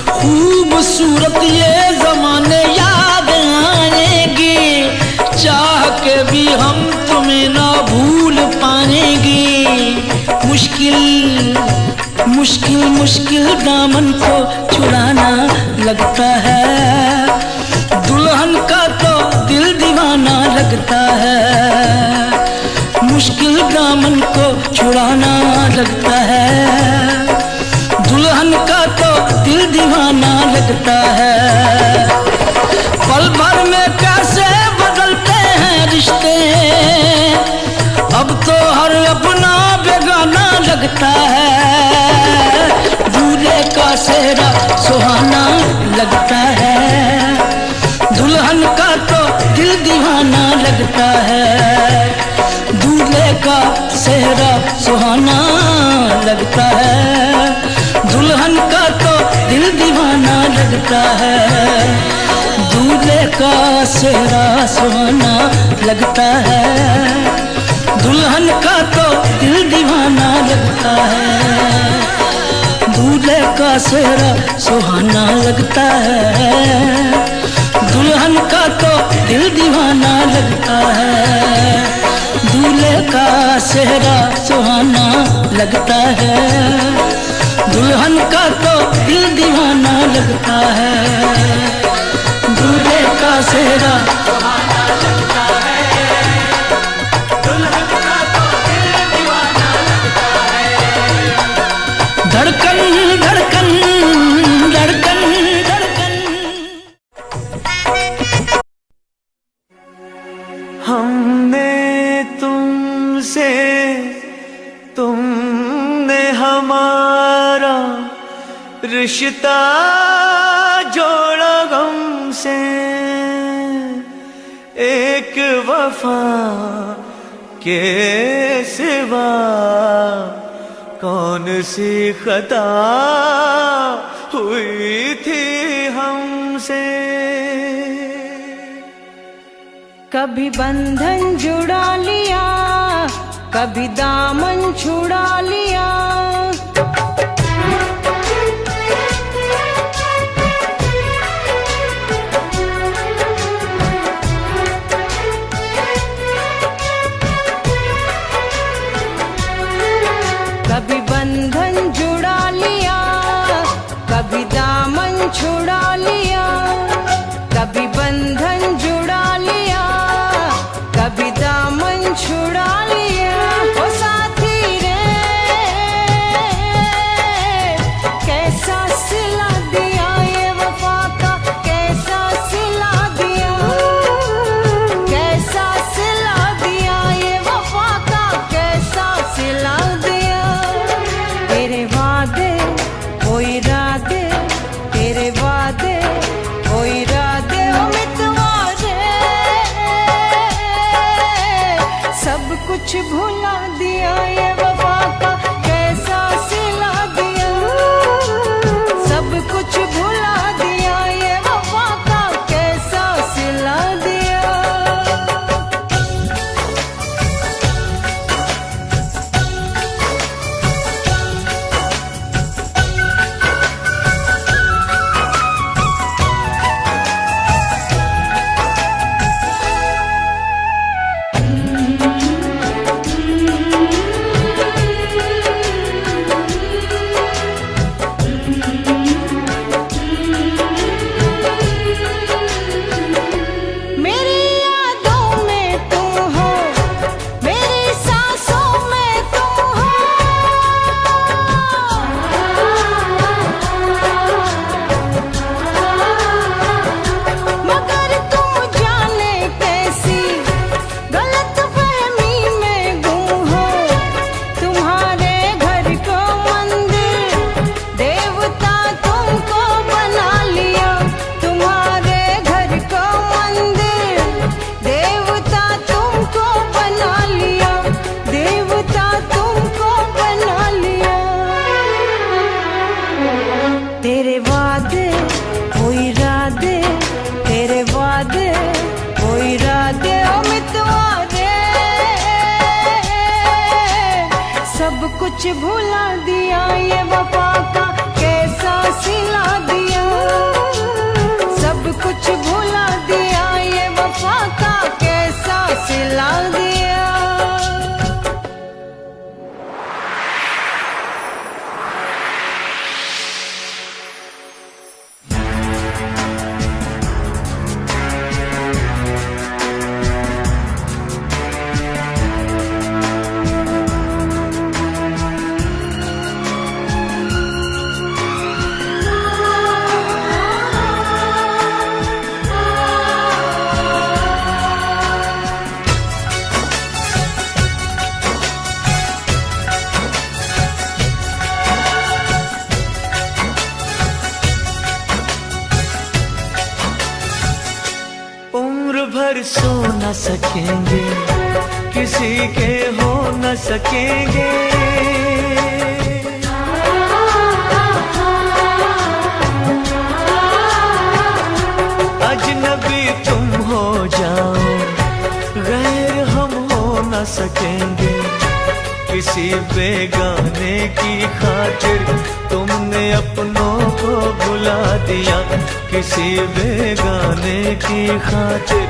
खूबसूरत ये जमाने याद आएंगे, चाह के भी हम तुम्हें ना भूल पाएंगे। मुश्किल मुश्किल मुश्किल दामन को छुड़ाना लगता है, दुल्हन का तो दिल दीवाना लगता है। मुश्किल दामन को छुड़ाना लगता है, दुल्हन का तो दिल दीवाना लगता है। पल भर में कैसे बदलते हैं रिश्ते, अब तो हर अपना बेगाना लगता है। दूल्हे का सेहरा सुहाना लगता है, दुल्हन का तो दिल दीवाना लगता है। दूल्हे का सेहरा सुहाना लगता है, दुल्हन का तो दिल दीवाना लगता है। दूल्हे का सेहरा सुहाना लगता है, दुल्हन का तो दिल दीवाना लगता है। दूल्हे का सेहरा सुहाना लगता है, दुल्हन का तो दिल दीवाना लगता है। दूल्हे का सेहरा सुहाना लगता है, दुल्हन का तो दिल दीवाना लगता है। रिश्ता जोड़ा गम से, एक वफा के सिवा कौन सी खता हुई थी हमसे। कभी बंधन जुड़ा लिया, कभी दामन छुड़ा लिया। कभी बंधन जुड़ा लिया, कभी दामन छुड़ा लिया। कभी बंधन जुड़ा लिया, कभी दामन छुड़ा लिया। ओ साथी रे, कैसा सिला दिया ये वफा का, कैसा सिला दिया, कैसा सिला दिया ये वफा का, कैसा सिला दिया। तेरे वादे वो इरादे, तेरे वादे वो इरादे, ओ मितवा रे, सब कुछ भुला दिया ये वफा का, कैसा सिला दिया। सब कुछ भुला दिया ये वफा का, कैसा सिला दिया। मेरी यादों में तुम हो, मेरी सांसों में तुम हो। मगर तुम जाने कैसी गलतफहमी में गुम हो। तुम्हारे घर को मंदिर देवता तुमको बना लिया। तुम्हारे घर को मंदिर देवता तुमको बना लिया। देवता तुमको बना लिया। तेरे वादे वो इरादे, तेरे वादे वो इरादे, ओ मितवा रे, सब कुछ भुला दिया ये वफा का, कैसा सिला दिया। सब कुछ भुला दिया ये वफा का, कैसा सिला दिया। उम्र भर सो न सकेंगे, किसी के हो न सकेंगे। अजनबी तुम हो जाओ, गैर हम हो न सकेंगे। किसी बेगाने की खातिर तुमने अपनों को भुला दिया। किसी बेगाने की खातिर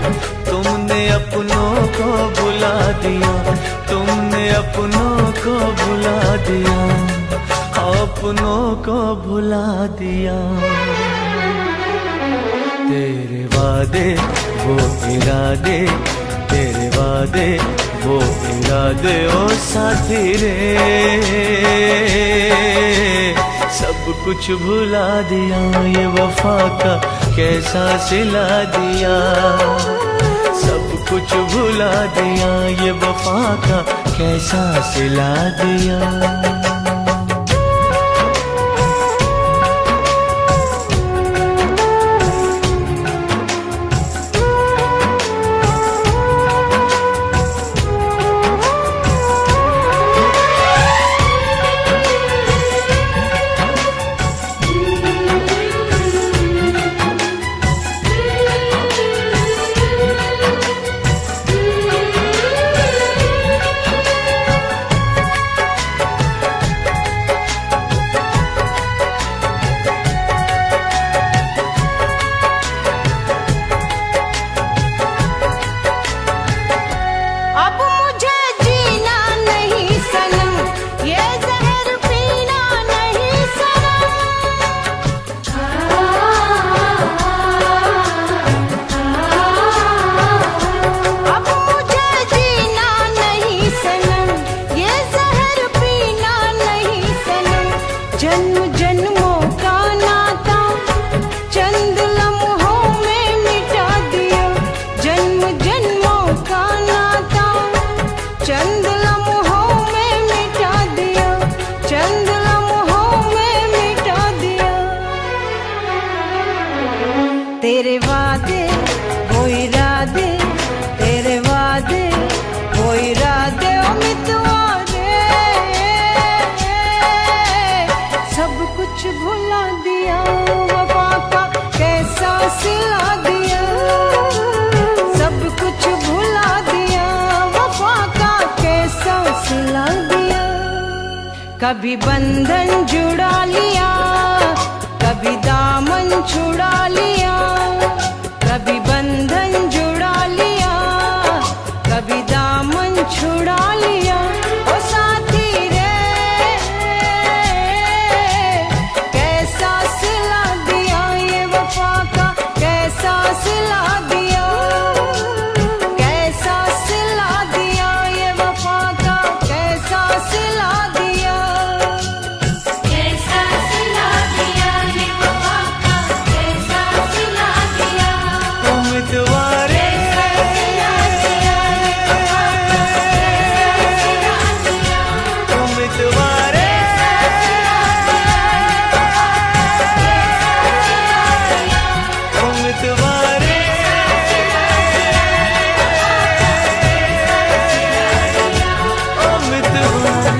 तुमने अपनों को भुला दिया। तुमने अपनों को भुला दिया, अपनों को भुला दिया। तेरे वादे वो इरादे, तेरे वादे वो इरादे, ओ साथी रे, सब कुछ भुला दिया ये वफा का, कैसा सिला दिया। सब कुछ भुला दिया ये वफा का, कैसा सिला दिया। तेरे वादे वो इरादे, तेरे वादे वो इरादे ओ मितवारे, सब कुछ भुला दिया, वफा का कैसा सिला दिया, सब कुछ भुला दिया, वफा का कैसा सिला दिया। कभी बंधन जुड़ा लिया, कभी दामन छुड़ा लिया, कभी बंधन जुड़ा लिया, कभी दामन छुड़ा लिया। ओ साथी रे कैसा सिला दिया, ये वफा का कैसा सिला दिया, कैसा सिला दिया, ये वफा का कैसा सिला दिया, कैसा सिला दिया, ये वफा का कैसा सिला दिया। उम्मीदवारे उम्मीदवारे उम्मीदवारे उम्मीदवारे।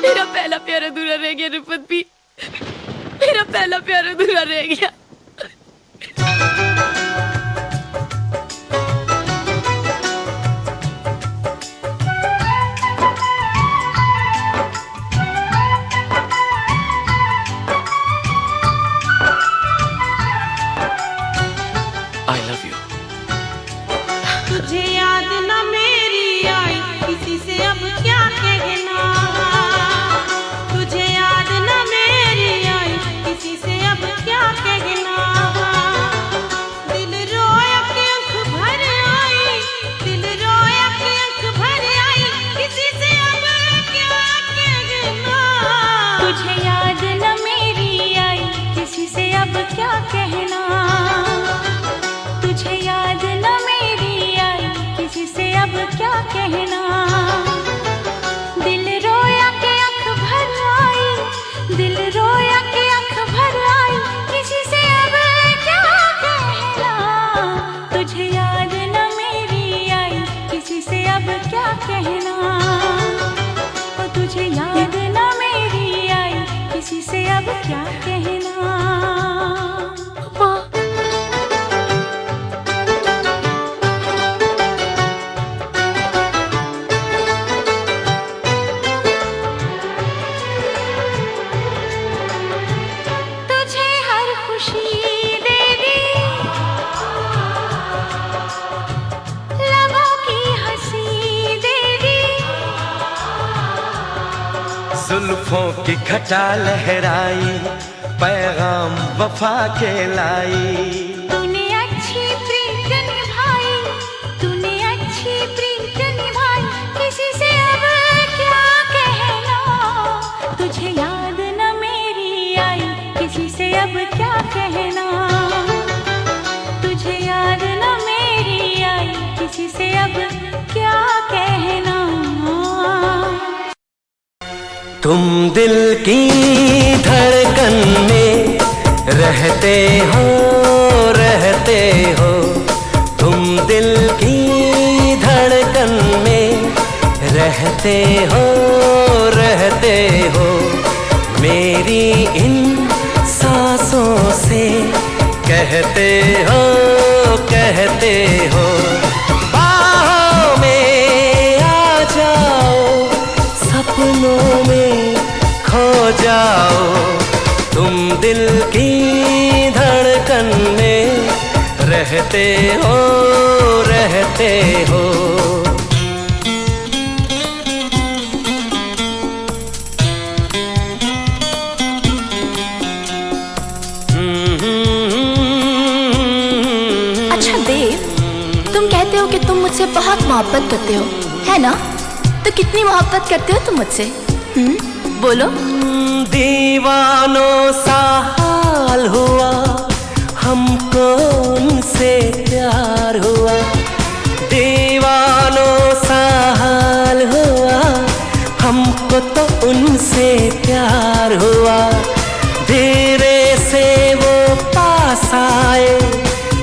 मेरा पहला प्यार अधूरा रह गया रिफत भी, मेरा पहला प्यार अधूरा रह गया। I love you. तुझे याद न मेरी आई, किसी से अब क्या कहना, तुझे याद न मेरी आई, किसी से अब क्या कहना। दिल रोया कि आँख भर आई, दिल रोया कि आँख भर आई, किसी से अब क्या कहना। तुझे याद न मेरी आई, किसी से अब क्या कहना, तुझे याद न मेरी आई, किसी से अब क्या कहना। दिल रोया के आँख भर आई, दिल रोया के आँख भर आई, किसी से अब क्या कहना। तुझे याद न मेरी आई, किसी से अब क्या कहना, ओ तुझे याद न मेरी आई, किसी से अब क्या कहना। माँ तुझे हर खुशी दे दी, लबों की हंसी दे दी, जुल्फों की घटा लहराई, पैगाम वफा के लाई। तूने अच्छी प्रीत निभाई, तूने अच्छी प्रीत निभाई, किसी से अब क्या कहना। तुझे याद न मेरी आई, किसी से अब क्या कहना, तुझे याद न मेरी आई, किसी से अब क्या कहना। तुम दिल की धड़कन में रहते हो, रहते हो, तुम दिल की धड़कन में रहते हो, रहते हो। मेरी इन सांसों से कहते हो, कहते हो। बाहों में आ जाओ, सपनों में खो जाओ, तुम दिल की धड़कन में रहते हो, रहते हो। अच्छा देव, तुम कहते हो कि तुम मुझसे बहुत मोहब्बत करते हो, है ना? तो कितनी मोहब्बत करते हो तुम मुझसे? बोलो। दीवानों सा हाल हुआ, हमको उनसे प्यार हुआ। दीवानों सा हाल हुआ, हमको तो उनसे प्यार हुआ। धीरे से वो पास आए,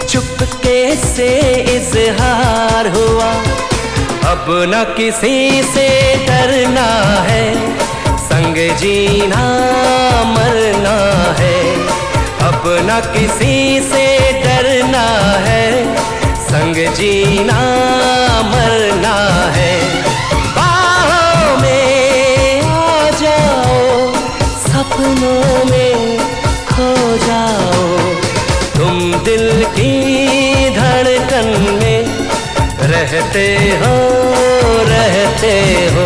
चुपके से इजहार हुआ। अब न किसी से डरना है, संग जीना मरना है। अब न किसी से डरना है, संग जीना मरना है। बाहों में आ जाओ, सपनों में खो जाओ। तुम दिल की धड़कन में रहते हो, रहते हो।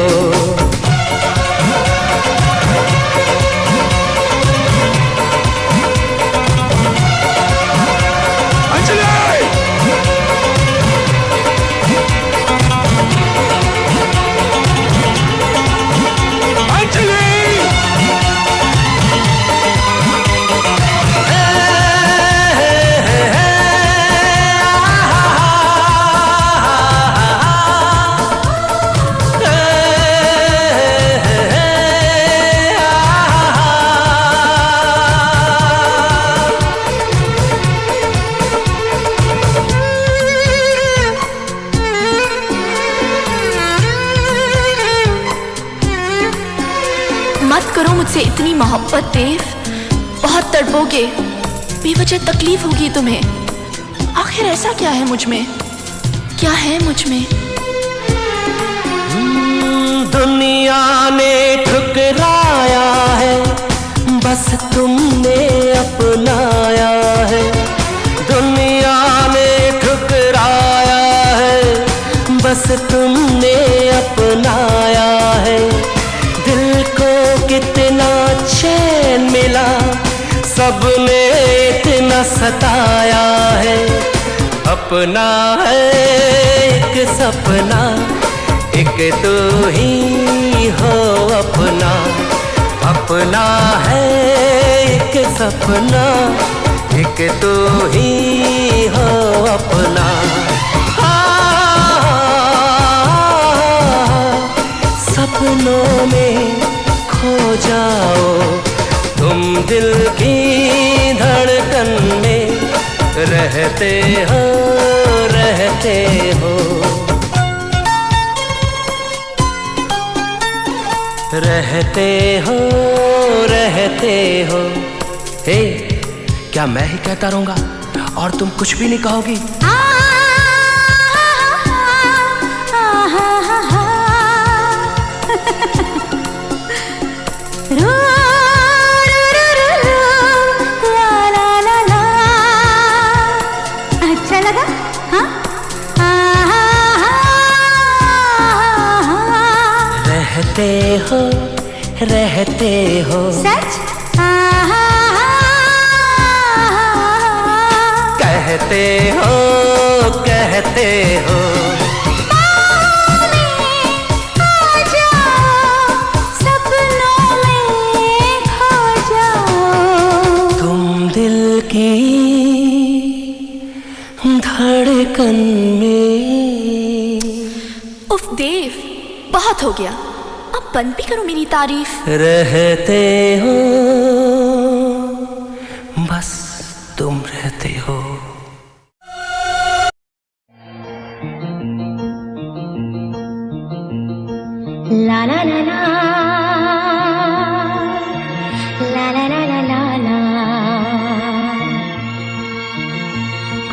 मत करो मुझसे इतनी मोहब्बत देव, बहुत तड़पोगे, बेवजह तकलीफ होगी तुम्हें। आखिर ऐसा क्या है मुझ में, क्या है मुझ में? दुनिया ने ठुकराया है, बस तुमने अपनाया है। दुनिया ने ठुकराया है, बस तुमने अपनाया है। दिल को कितना चैन मिला, सबने इतना सताया है। अपना है एक सपना, एक तो ही हो अपना। अपना है एक सपना, एक तो ही हो अपना। सपनों में खो जाओ, तुम दिल की धड़कन में रहते हो, रहते हो। रहते हो, रहते हो। हे, क्या मैं ही कहता रहूंगा और तुम कुछ भी नहीं कहोगी? अच्छा लगा? हाँ? रहते हो, रहते हो। सच? कहते हो, कहते हो। दिल की धड़कन में। उफ देव, बहुत हो गया, अब बंद भी करो मेरी तारीफ। रहते हो, बस तुम रहते हो। ला ला ला ला ला ला ला ला ला ला।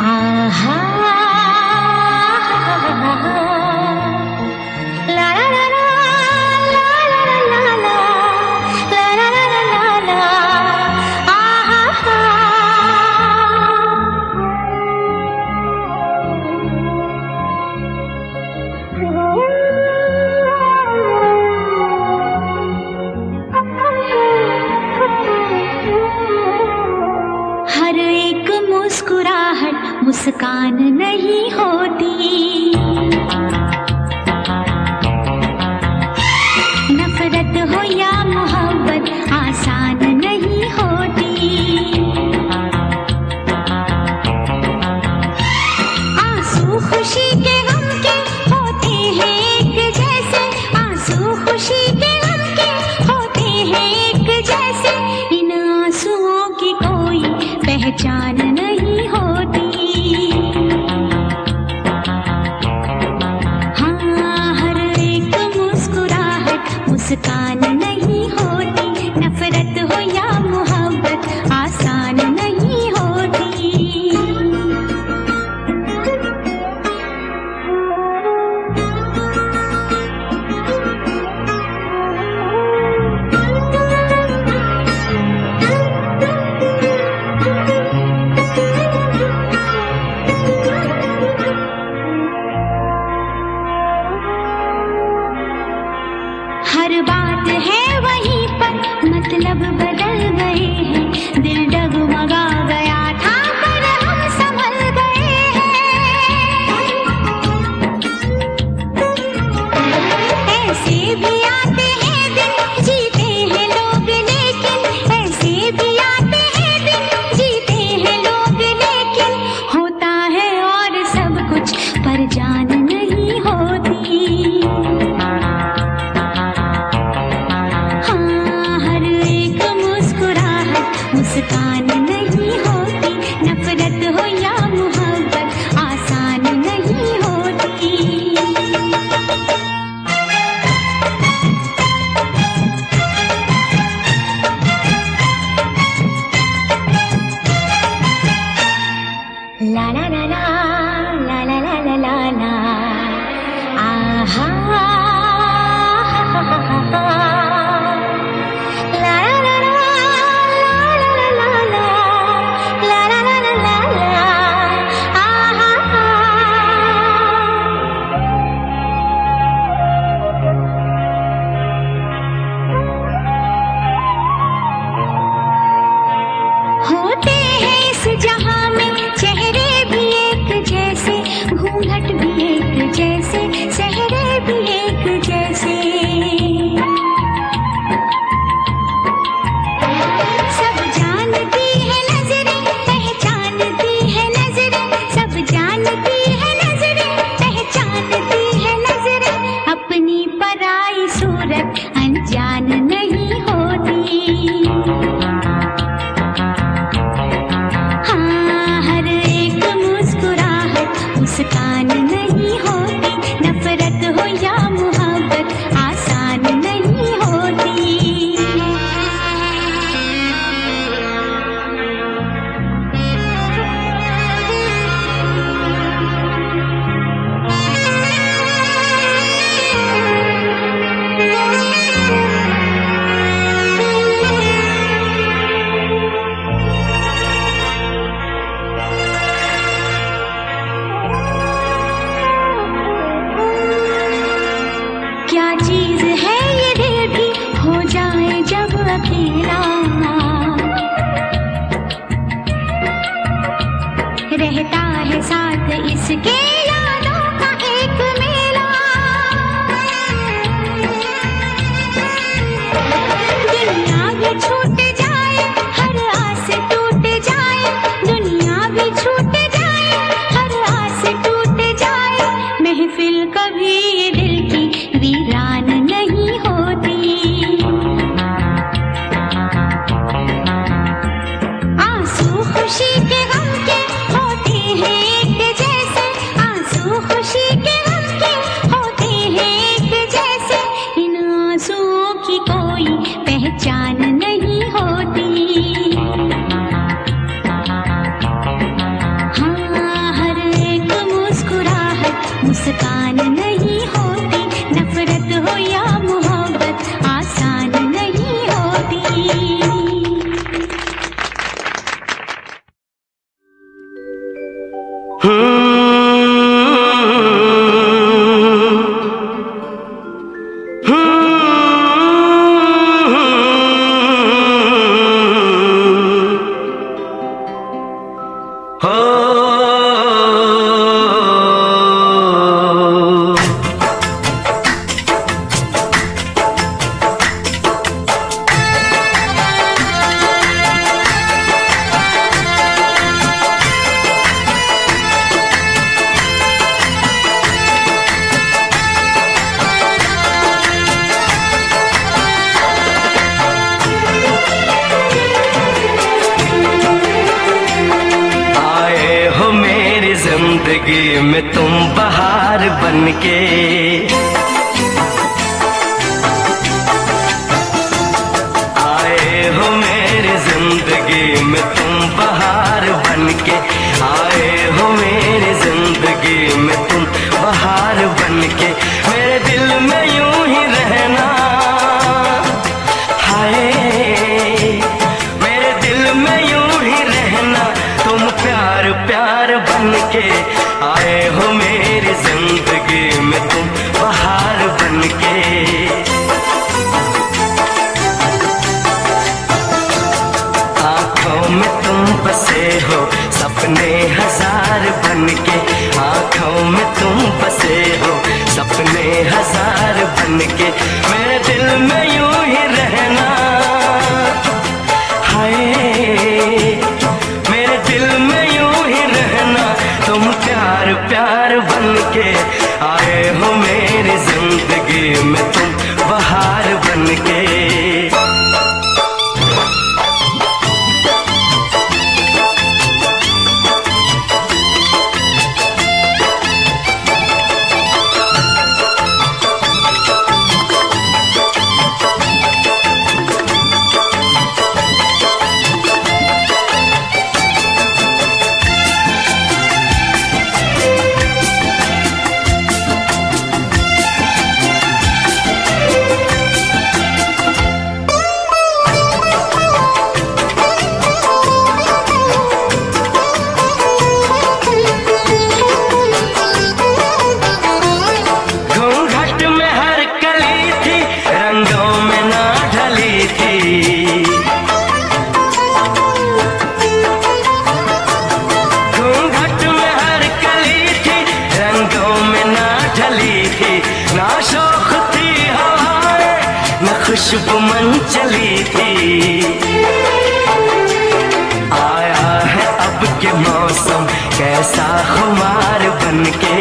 आहा ला ला ला ला ला ला ला ला ला ला ला ला ला। आहा हर एक मुस्कुराहट मुस्कान नहीं होती। मुस्कान नहीं होती, नफरत हो या मोहब्बत आसान नहीं होती। हर बात है वहीं पर, मतलब बदल गए हैं, दिल डगमगा गया था पर हम संभल गए हैं। ऐसे भी आते हैं दिन, जीते हैं लोग लेकिन, ऐसे भी आते हैं दिन, जीते हैं लोग लेकिन, होता है और सब कुछ पर जान नहीं होती। मुस्कान नहीं होती, नफरत हो या मोहब्बत आसान नहीं होती। ला ला ला ला ला ला ला ला ला ला आहा होते हैं इस जहां में चेहरे भी एक जैसे, घूंघट भी एक जैसे, चेहरे भी एक जैसे। सब जानती है नजरें, पहचानती है नजरें, सब जानती है नजरें, पहचानती है नजरें, अपनी पराई सूरत अनजान नहीं होती। मुस्कान नहीं होती, नफरत हो या मोहब्बत आसान नहीं होती। क्या चीज है ये दिल भी हो जाए जब अकेला, रहता है साथ इसके यादों का एक मेला। दुनिया भी छूट जाए, हर आस टूट जाए, दुनिया भी छूट जाए, हर आस टूट जाए, महफिल कभी दिल की वीरान नहीं होती। आंसू खुशी के गम के होते हैं एक जैसे, आंसू खुशी के गम के होते हैं एक जैसे, इन आंसुओं की कोई पहचान नहीं होती। हाँ, हर एक मुस्कुराहट मुस्कान नहीं होती, नफरत हो या मोहब्बत आसान नहीं होती। जिंदगी में तुम बहार बनके मेरे दिल में यूं ही रहना। हाय मेरे दिल में यूं ही रहना, तुम प्यार प्यार बन के आए हो मेरी जिंदगी में, तुम बहार बन के। खुशबू मन चली थी, आया है अब के मौसम कैसा खुमार बन के।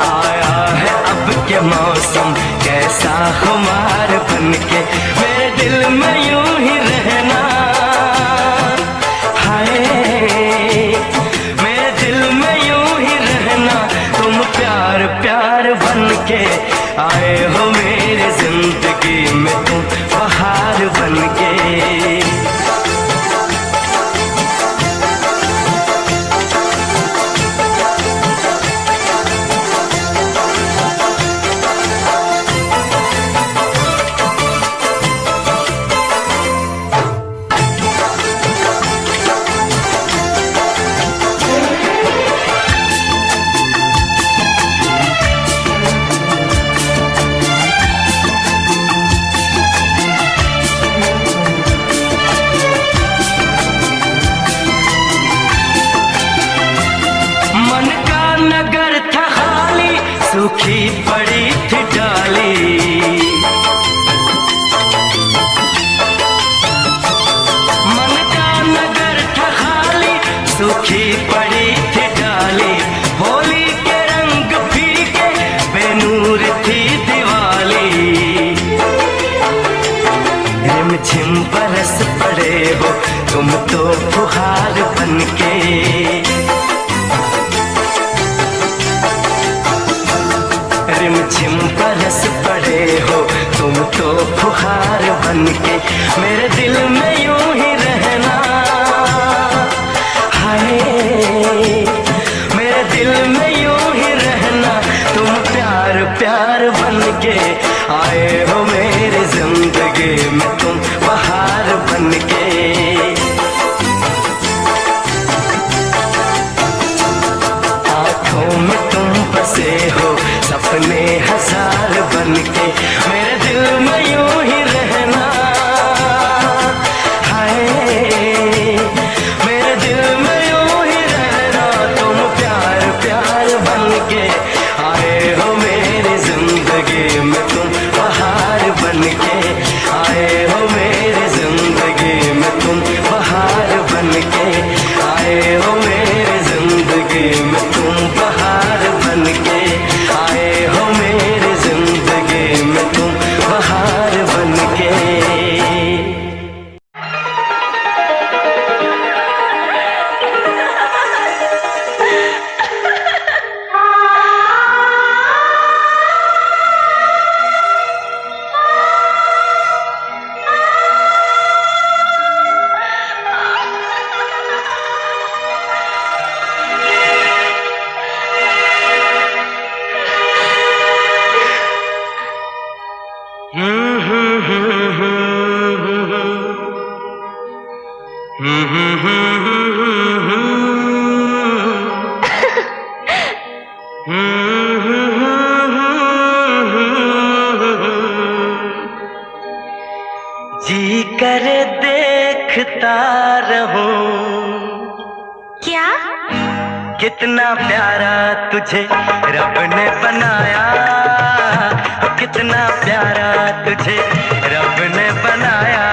आया है अब के मौसम कैसा खुमार बन के, मेरे दिल में यूं ही रहना। हाय मेरे दिल में यूं ही रहना, तुम प्यार प्यार बन के आए हो मेरी जिंदगी में, तुम बहार बन के। सूखी पड़ी थी डाली, मन का नगर था खाली, सूखी पड़ी थी डाली। होली के रंग फीके बेनूर थी दिवाली, रिमझिम बरस पड़े हो तुम तो फुहार बन के। रिमझिम बरस पड़े हो तुम तो फुहार बन के, मेरे दिल में यूं ही रहना। हाय मेरे दिल में यूं ही रहना, तुम प्यार प्यार बन के आए हो मेरी जिंदगी में, तुम बहार बन के। आँखों में तुम बसे हो सपने हजार बन के, मेरे दिल में यूं ही रहना। हाय मेरे दिल में यूं ही रहना, तुम प्यार प्यार बन के आए हो मेरी जिंदगी में, तुम बहार बन के आए हो मेरी जिंदगी में, तुम बहार बन के आए हो मेरी जिंदगी में, तुम बहार बन के आए हो मेरी जिंदगी में, तुम बहार बन के। जी करे देखता रहूं, क्या? कितना प्यारा तुझे रब ने बनाया, कितना प्यारा तुझे रब ने बनाया,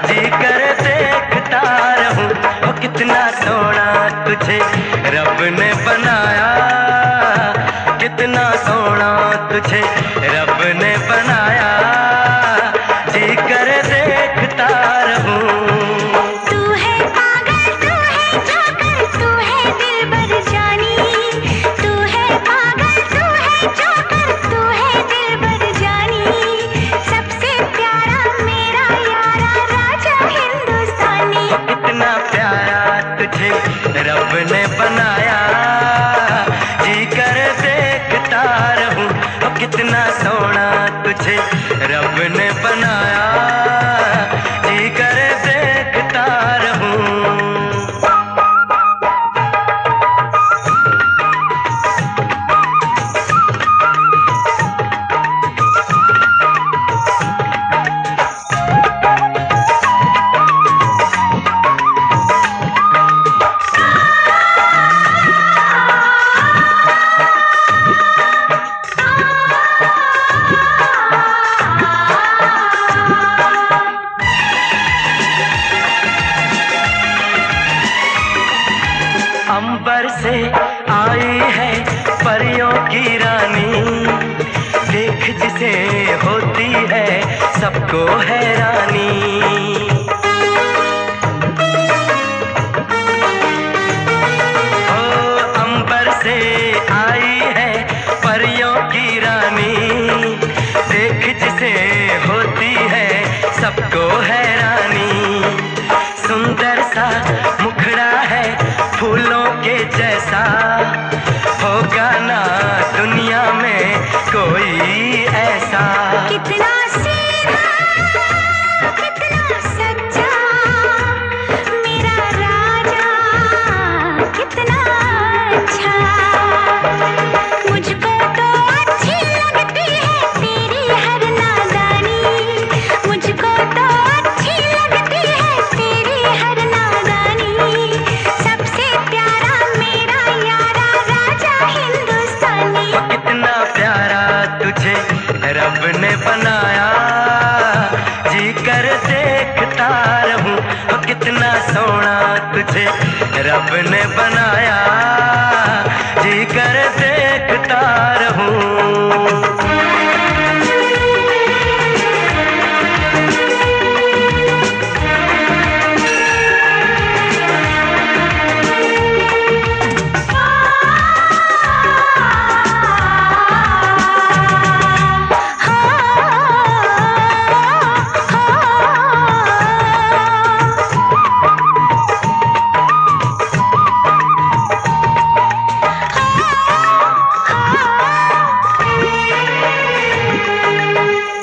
जी कर देखता रहूं, ओ कितना सोना तुझे रब ने बनाया, कितना सोना तुझे रब ने बनाया, जी कर देखता रहूं। रब ने बनाया, जी कर देखता रहूं, ओ कितना सोना तुझे रब ने बनाया, जी कर देखता रहूं। अंबर से आई है परियों की रानी, देख जिसे होती है सबको हैरानी। ओ अंबर से आई है परियों की रानी, देख जिसे होती है सबको हैरानी। सुंदर सा मुखड़ा है फूलों के जैसा, होगा ना दुनिया में कोई ऐसा। कितना सीधा, कितना सच्चा, मेरा राजा कितना अच्छा। मुझको तो अच्छी लगती है तेरी हर नादानी, मुझको तो अच्छी लगती है तेरी हर नादानी। सबसे प्यारा मेरा यारा राजा हिंदुस्तानी। कितना प्यारा तुझे रब ने बनाया, जी कर देखता रहूं, ओ कितना सोना तुझे रब ने बनाया, जी कर देखता रहूं।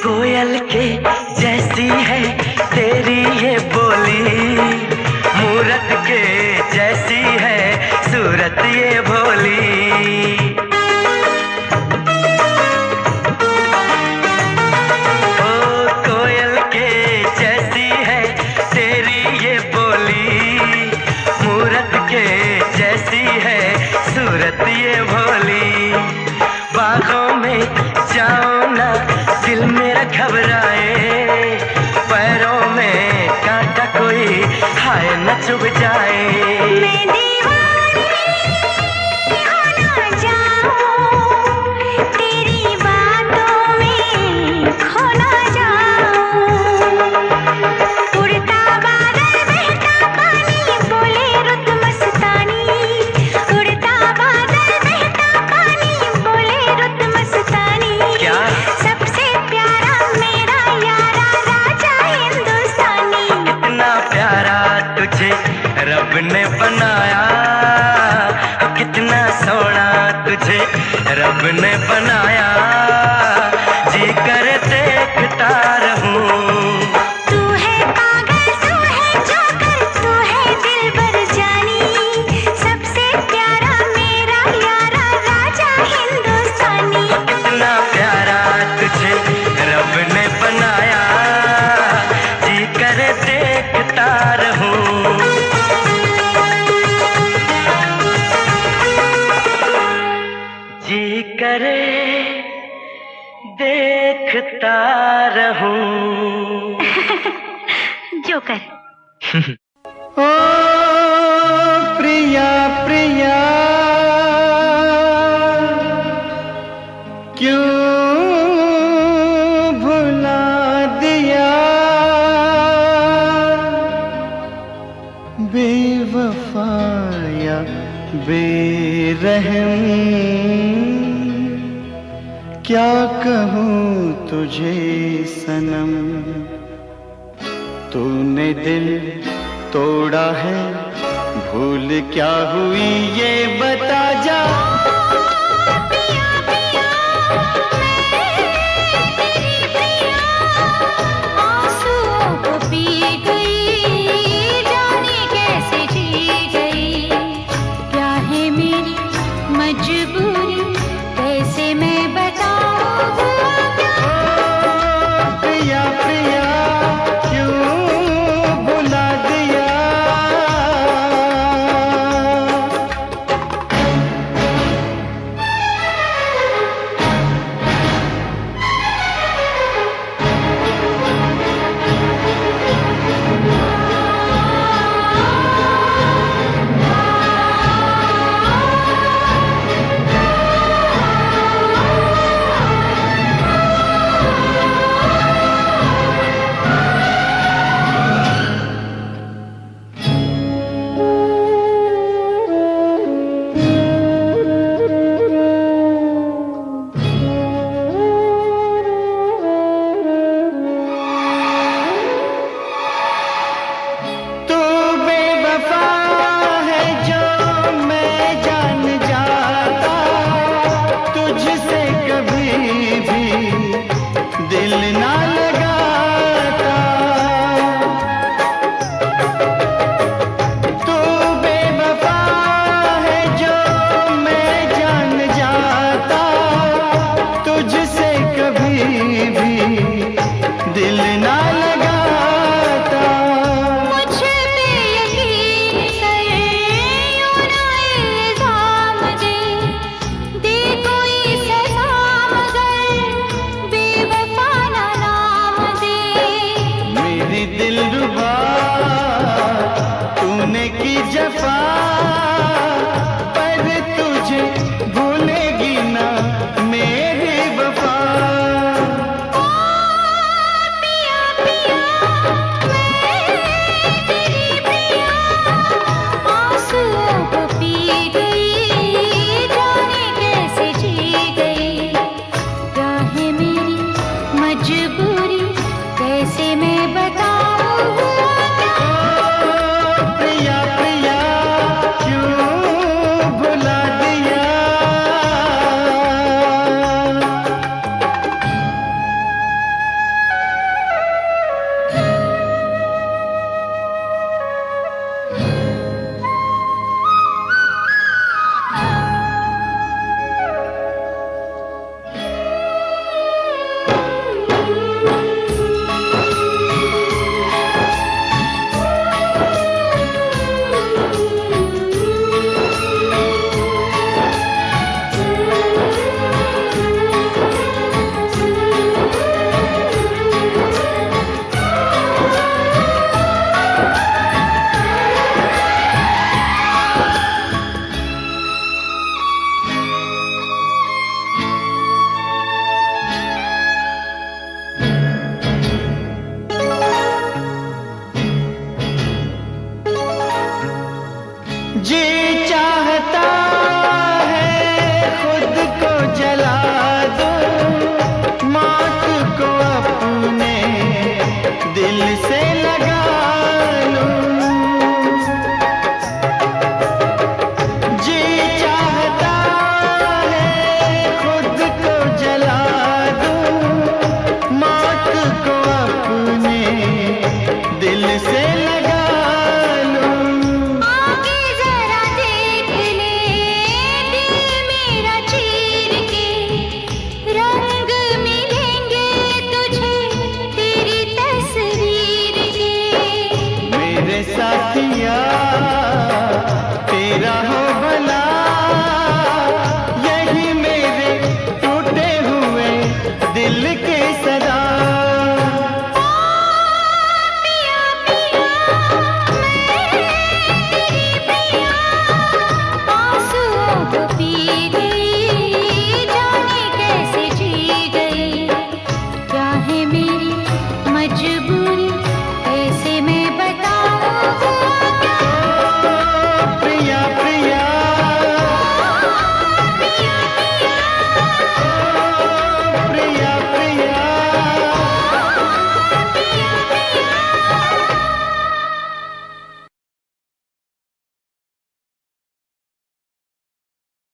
कोयल के जैसी है तेरी ये बोली, मूरत के जैसी है सूरत ये भोली। ओ कोयल के जैसी है तेरी ये बोली, मूरत के जैसी है सूरत ये भोली। बागों में जाओ ना दिल मेरा घबराए, पैरों में कांटा कोई हाय न चुभ जाए। मैं दीवानी हो ना जाऊं, तेरी बातों में खो ना जाऊं। उड़ता बादल बहता पानी बोले रुत मस्तानी, उड़ता बादल बहता पानी बोले रुत मस्तानी। क्या? सबसे प्यारा मेरा यारा राजा हिंदुस्तानी। कितना प्यारा तुझे रब ने बनाया, कितना सोना तुझे रब ने बनाया, जी कर देखता रहूं। तू है पागल, तू है जोकर, तू है दिलबर जानी। सबसे प्यारा मेरा यारा राजा हिंदुस्तानी। कितना प्यारा तुझे रब ने बनाया, जी कर देखता रहूं। जी करे देखता रहूं। जोकर। ओ प्रिया प्रिया क्यों भुला दिया, बेवफाया बेरहम क्या कहूँ तुझे सनम। तूने दिल तोड़ा है, भूल क्या हुई ये बता जा।